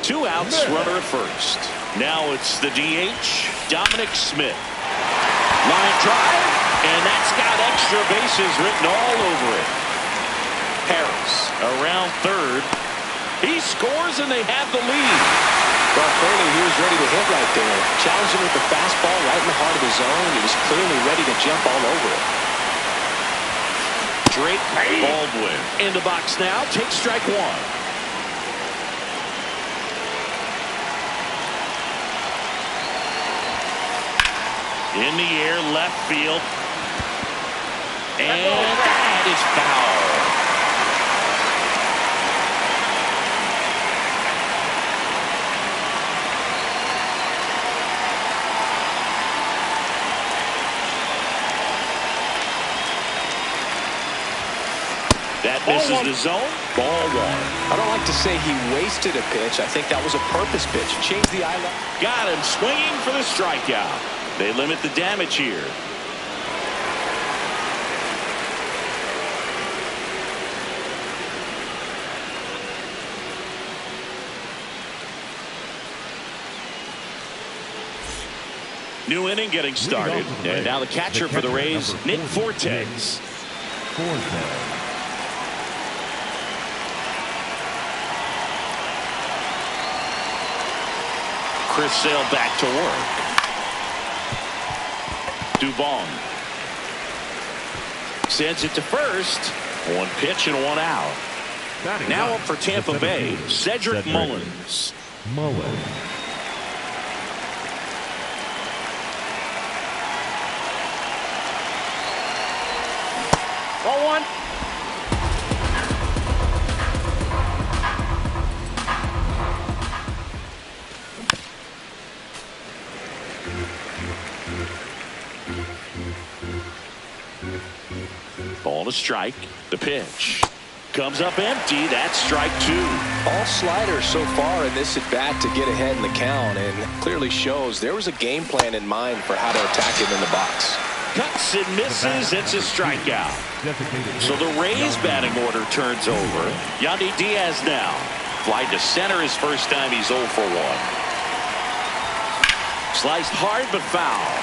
2 outs, runner at first. Now it's the DH, Dominic Smith. Line drive, and that's got extra bases written all over it. Harris around third. He scores, and they have the lead. Well, clearly he was ready to hit right there. Challenged him with the fastball right in the heart of the zone. He was clearly ready to jump all over it. Drake Baldwin in the box now. Takes strike one. In the air, left field. And that is foul. That misses the zone. Ball one. I don't like to say he wasted a pitch. I think that was a purpose pitch. Changed the eye level. Got him swinging for the strikeout. They limit the damage here. New inning getting started. And now the catcher for the Rays, Nick Fortes. Chris Sale back to work. Dubon sends it to first. One pitch and one out. Now up for Tampa Bay, Cedric Mullins. Ball one. Ball to strike. The pitch comes up empty. That's strike two. All sliders so far in this at bat to get ahead in the count, and clearly shows there was a game plan in mind for how to attack him in the box. Cuts and misses. It's a strikeout. So the Rays batting order turns over. Yandy Diaz now. Fly to center his first time. He's 0 for 1. Sliced hard but foul.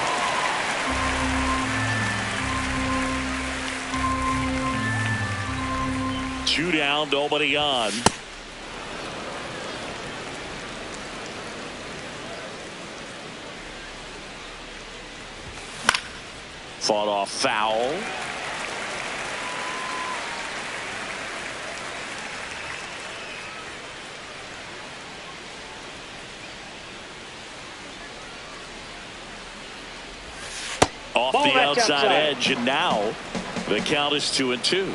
Two down, nobody on. Fought off foul. Off the outside edge, and now the count is 2-2.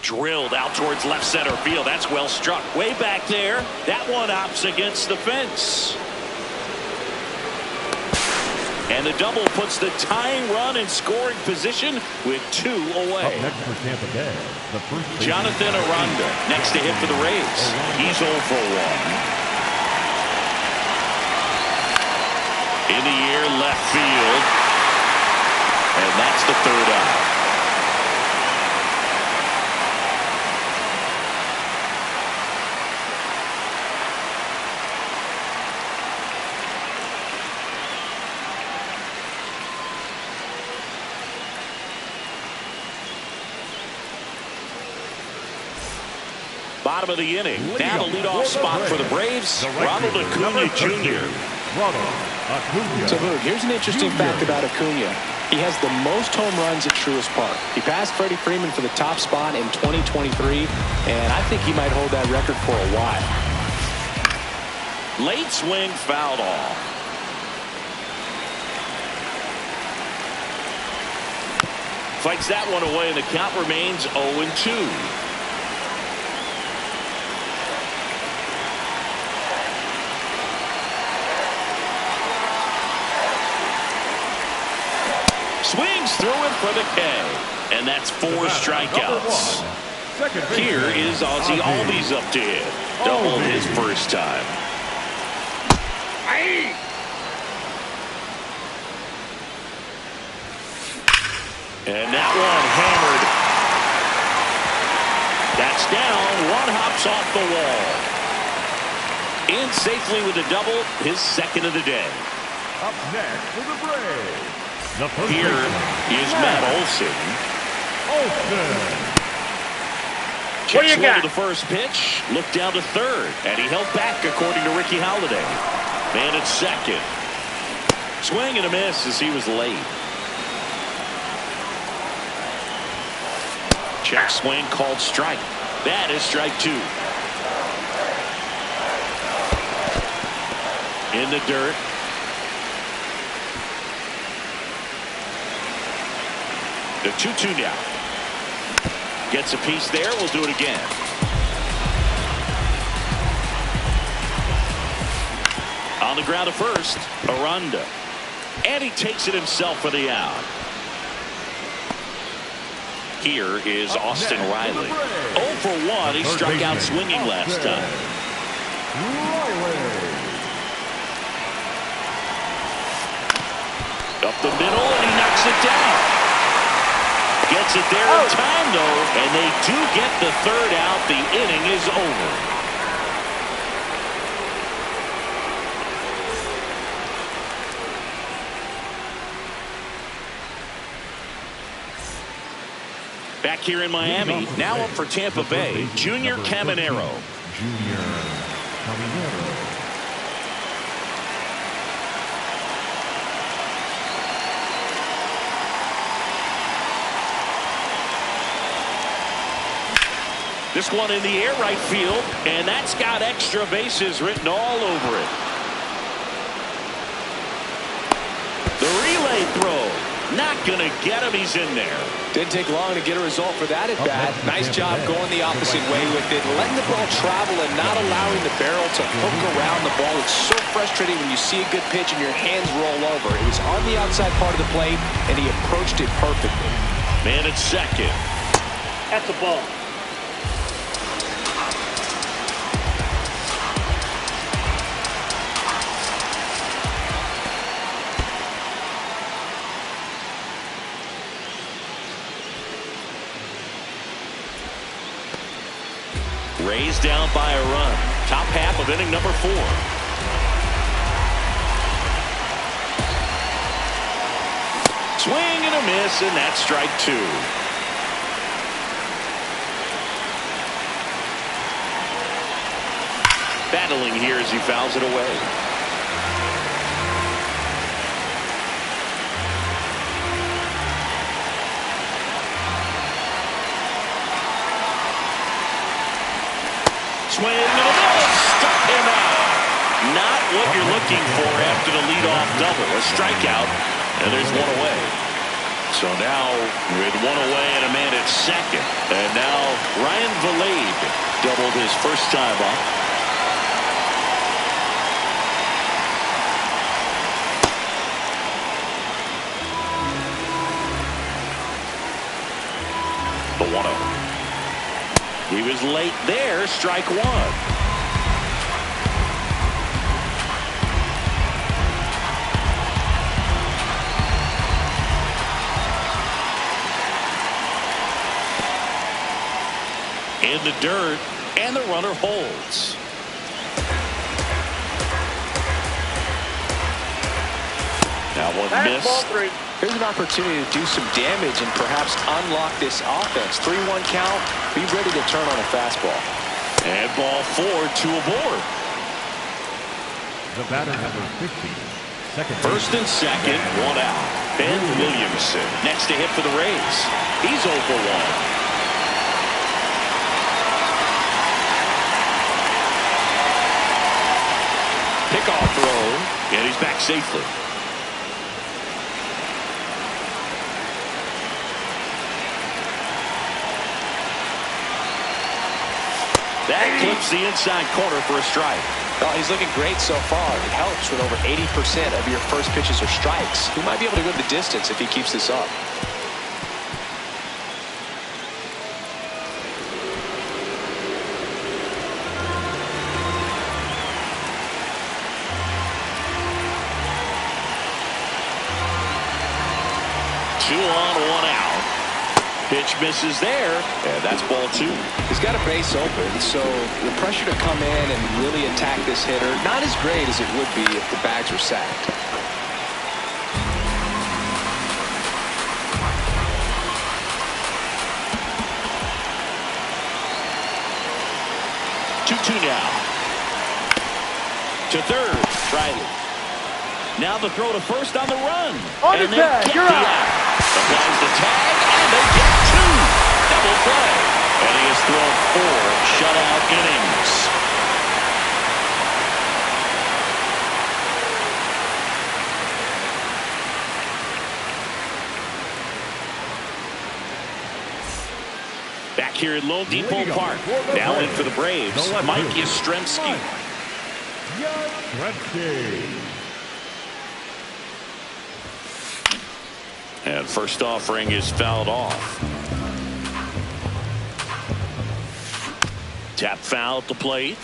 Drilled out towards left center field. That's well struck. Way back there. That one opts against the fence. And the double puts the tying run in scoring position with 2 away. Up next for Tampa Bay, the first Jonathan Aranda next to hit for the Rays. He's 0 for 1. In the air, left field. And that's the third out. Bottom of the inning. Now the leadoff spot for the Braves, Ronald Acuna Jr. So, Boog, here's an interesting fact about Acuna. He has the most home runs at Truist Park. He passed Freddie Freeman for the top spot in 2023, and I think he might hold that record for a while. Late swing, fouled off. Fights that one away, and the count remains 0-2. Swings through it for the K. And that's 4 strikeouts. Here is Ozzie Albies up to hit. Doubled his first time. And that one hammered. That's down. One hops off the wall. In safely with a double, his second of the day. Up next for the Braves. Here is Matt Olson. What do you Swing got? to the first pitch, looked down to third, and he held back according to Ricky Holiday. Man at second. Swing and a miss as he was late. Check swing called strike. That is strike two. In the dirt. The 2-2 now. Gets a piece there. We'll do it again. On the ground to first, Aranda. And he takes it himself for the out. Here is Austin Riley. 0 for 1. He struck out swinging last time. Up the middle, and he knocks it down. Gets it there in time, though, and they do get the third out. The inning is over. Back here in Miami, now up for Tampa Bay, Junior Caminero. This one in the air right field, and that's got extra bases written all over it. The relay throw, not going to get him. He's in there. Didn't take long to get a result for that at bat. Nice job going the opposite way with it, letting the ball travel and not allowing the barrel to hook around the ball. It's so frustrating when you see a good pitch and your hands roll over. It was on the outside part of the plate, and he approached it perfectly. Man at second. That's a ball. Raised down by a run. Top half of inning number 4. Swing and a miss, and that's strike 2. Battling here as he fouls it away. Swing and a miss. Struck him out. Not what you're looking for after the leadoff double. A strikeout, and there's one away. So now with one away and a man at second. And now Ryan Vilade doubled his first time up. The 1-0. He was late there, strike 1. In the dirt, and the runner holds. That one That's missed. ball 3. Here's an opportunity to do some damage and perhaps unlock this offense. 3-1 count. Be ready to turn on a fastball. And ball 4, 2 aboard. The batter number 50. Second. First and second, 1 out. Ben Williamson next to hit for the Rays. He's 0 for 1. Pickoff throw, and he's back safely. That clips the inside corner for a strike. Well, he's looking great so far. It helps when over 80% of your first pitches are strikes. He might be able to go the distance if he keeps this up. Two on, 1 out. Pitch misses there, and that's ball 2. He's got a base open, so the pressure to come in and really attack this hitter, not as great as it would be if the bags were sacked. strikeout. To third, Riley. Now the throw to first on the run. On and the they tag, get you're the out. Applies the tag, and they get two. Double play. And he has thrown 4 shutout innings. Back here at Lone Depot Park. Now in for the Braves, Mike Yastrzemski. And first offering is fouled off. Tap foul at the plate.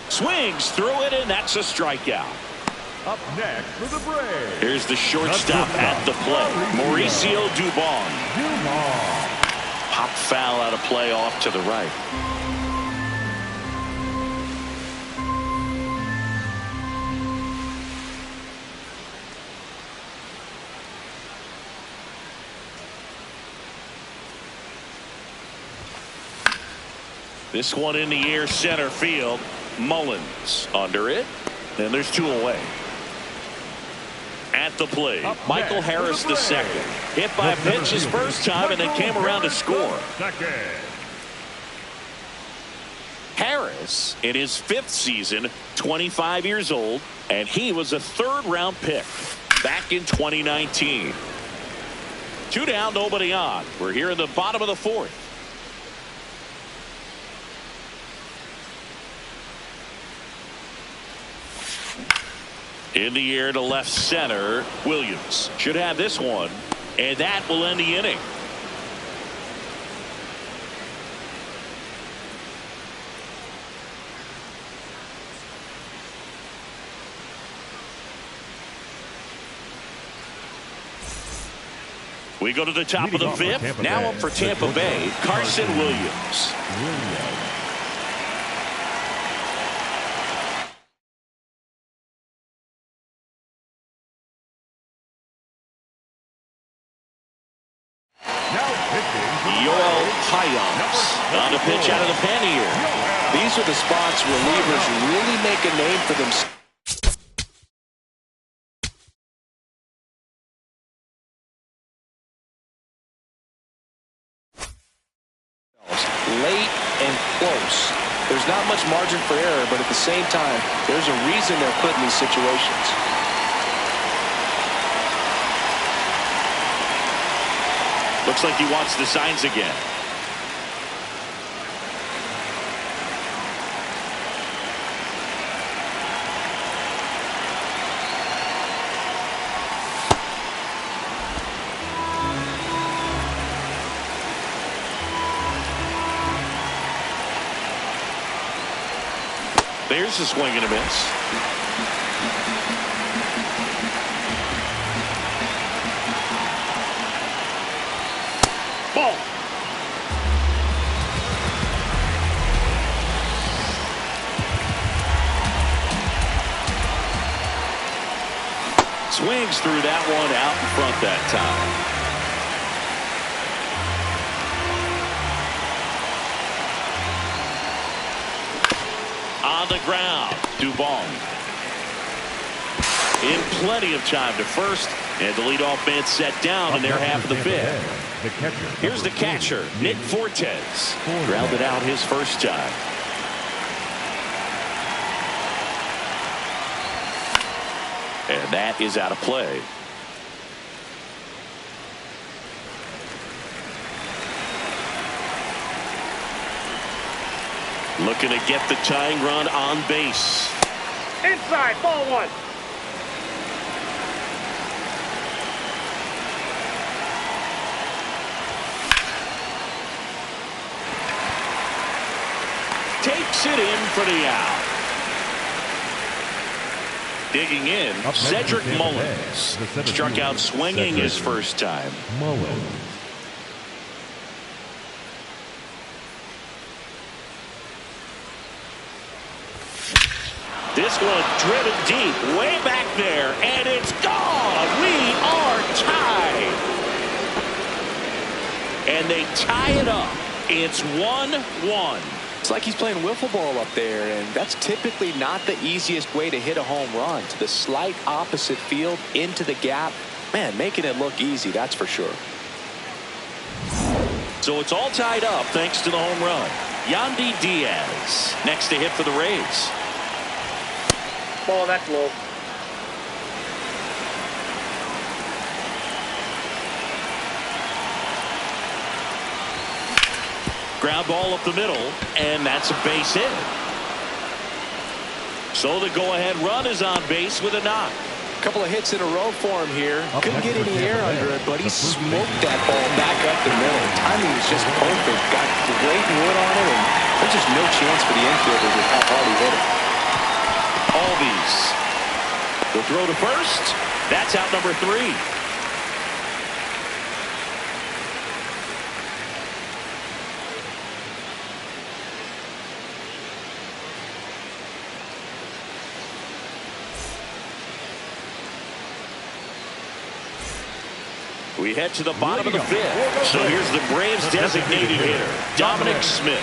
Swings through it, and that's a strikeout. Up next for the Braves. Here's the shortstop at the plate, Mauricio Dubon. Pop foul out of play off to the right. This one in the air, center field. Mullins under it. And there's 2 away. At the plate, Michael Harris the second. Hit by a pitch his first time and then came around to score. Harris, in his 5th season, 25 years old, and he was a 3rd-round pick back in 2019. 2 down, nobody on. We're here in the bottom of the 4th. In the air to left center, Williams should have this one, and that will end the inning. We go to the top of the 5th. Now up for Tampa Bay, Carson Williams. On the pitch out of the pen here. These are the spots relievers really make a name for themselves. Late and close. There's not much margin for error, but at the same time, there's a reason they're put in these situations. Looks like he wants the signs again. There's a swing and a miss. Ball. Swings through that one out in front that time. On the ground, Dubon. In plenty of time to first, and the leadoff man set down in their half of the 5th. Here's the catcher, Nick Fortes. Grounded out his first time. And that is out of play. Looking to get the tying run on base. Inside, ball 1. Takes it in for the out. Digging in, Cedric Mullins. Struck out swinging his first time. This one driven deep, way back there, and it's gone. We are tied. and they tie it up. It's 1-1. It's like he's playing wiffle ball up there, and that's typically not the easiest way to hit a home run. To the slight opposite field, into the gap. Man, making it look easy, that's for sure. So it's all tied up thanks to the home run. Yandy Diaz next to hit for the Rays. Ball, that's low. Ground ball up the middle, and that's a base hit. So the go-ahead run is on base with a knock. A couple of hits in a row for him here. Couldn't get any air under it, but he smoked that ball back up the middle. Timing was just perfect. Got great wood on it, and there's just no chance for the infielder with how hard he hit it. Albies. The throw to first. That's out number 3. We head to the bottom of the 5th. So here's the Braves designated hitter, Dominic Smith.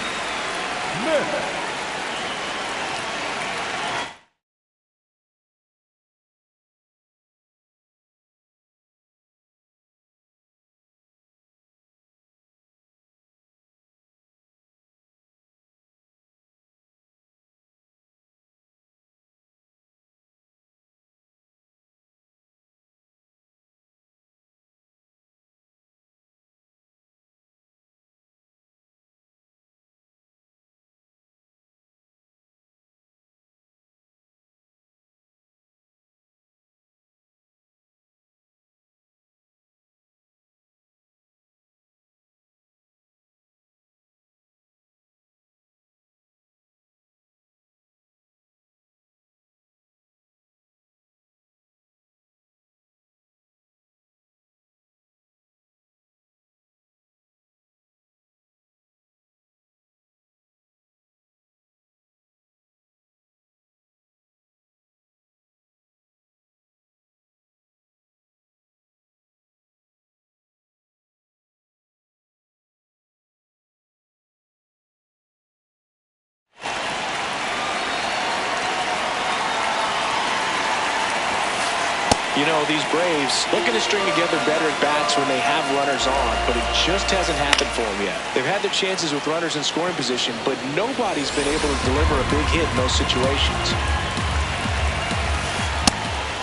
You know, these Braves looking to string together better at bats when they have runners on, but it just hasn't happened for them yet. They've had their chances with runners in scoring position, but nobody's been able to deliver a big hit in those situations.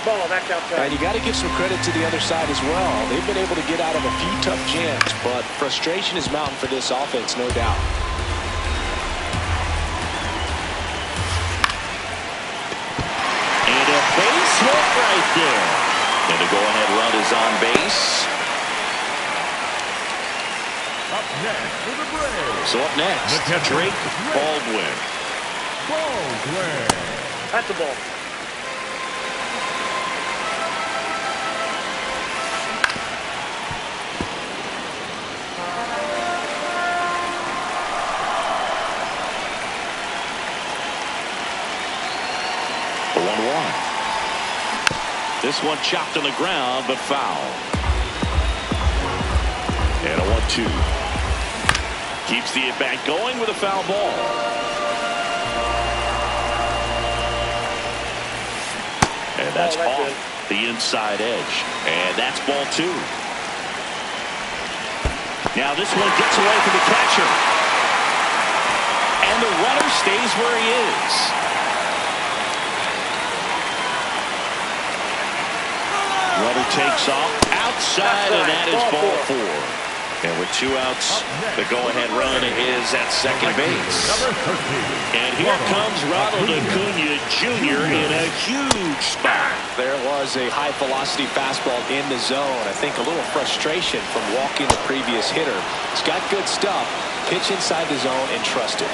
Ball, that's outside. And you got to give some credit to the other side as well. They've been able to get out of a few tough jams, but frustration is mounting for this offense, no doubt. And a base hit right there. And the go-ahead run is on base. Up next for the Braves. So up next, Drake Baldwin. That's the ball. The 1-1. This one chopped on the ground, but foul. And a 1-2. Keeps the at-bat going with a foul ball. And that's off the inside edge. And that's ball 2. Now this one gets away from the catcher. And the runner stays where he is. Runner takes off outside, and that is ball 4. And with 2 outs, the go-ahead run is at second base. And here comes Ronald Acuna Jr. in a huge spot. There was a high-velocity fastball in the zone. I think a little frustration from walking the previous hitter. He's got good stuff. Pitch inside the zone and trust it.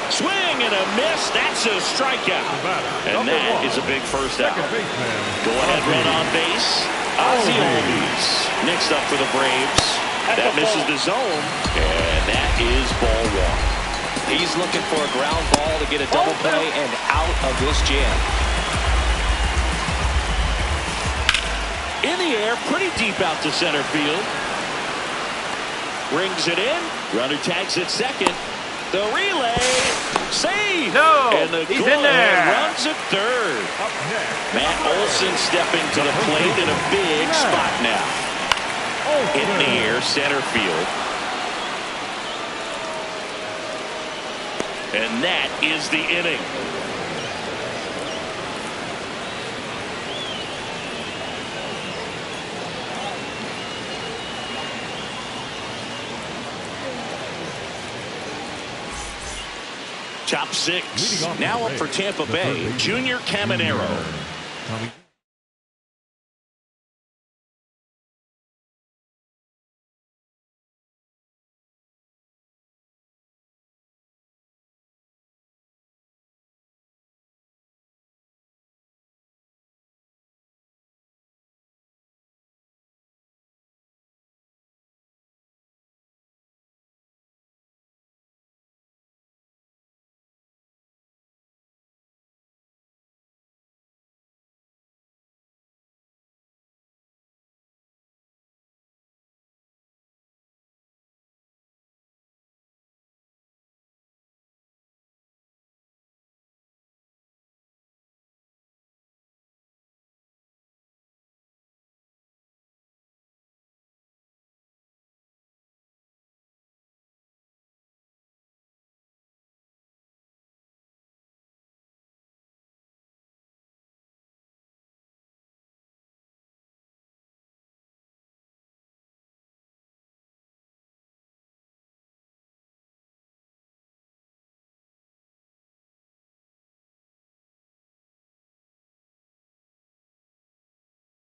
Swing and a miss. That's a strikeout. And that is a big first out. Go-ahead run on base. Ozzie Albies next up for the Braves. That misses the zone. And that is ball 1. He's looking for a ground ball to get a double play and out of this jam. In the air, pretty deep out to center field. Rings it in. Runner tags at second. The relay. Save. No, and the he's in goal there. runs at third. Up next, Matt Olson stepping to the plate in a big spot now. In the air, center field. And that is the inning. Top six. Leading off Now the up for Rays, Tampa the Bay, third baseman, Junior Caminero. Tommy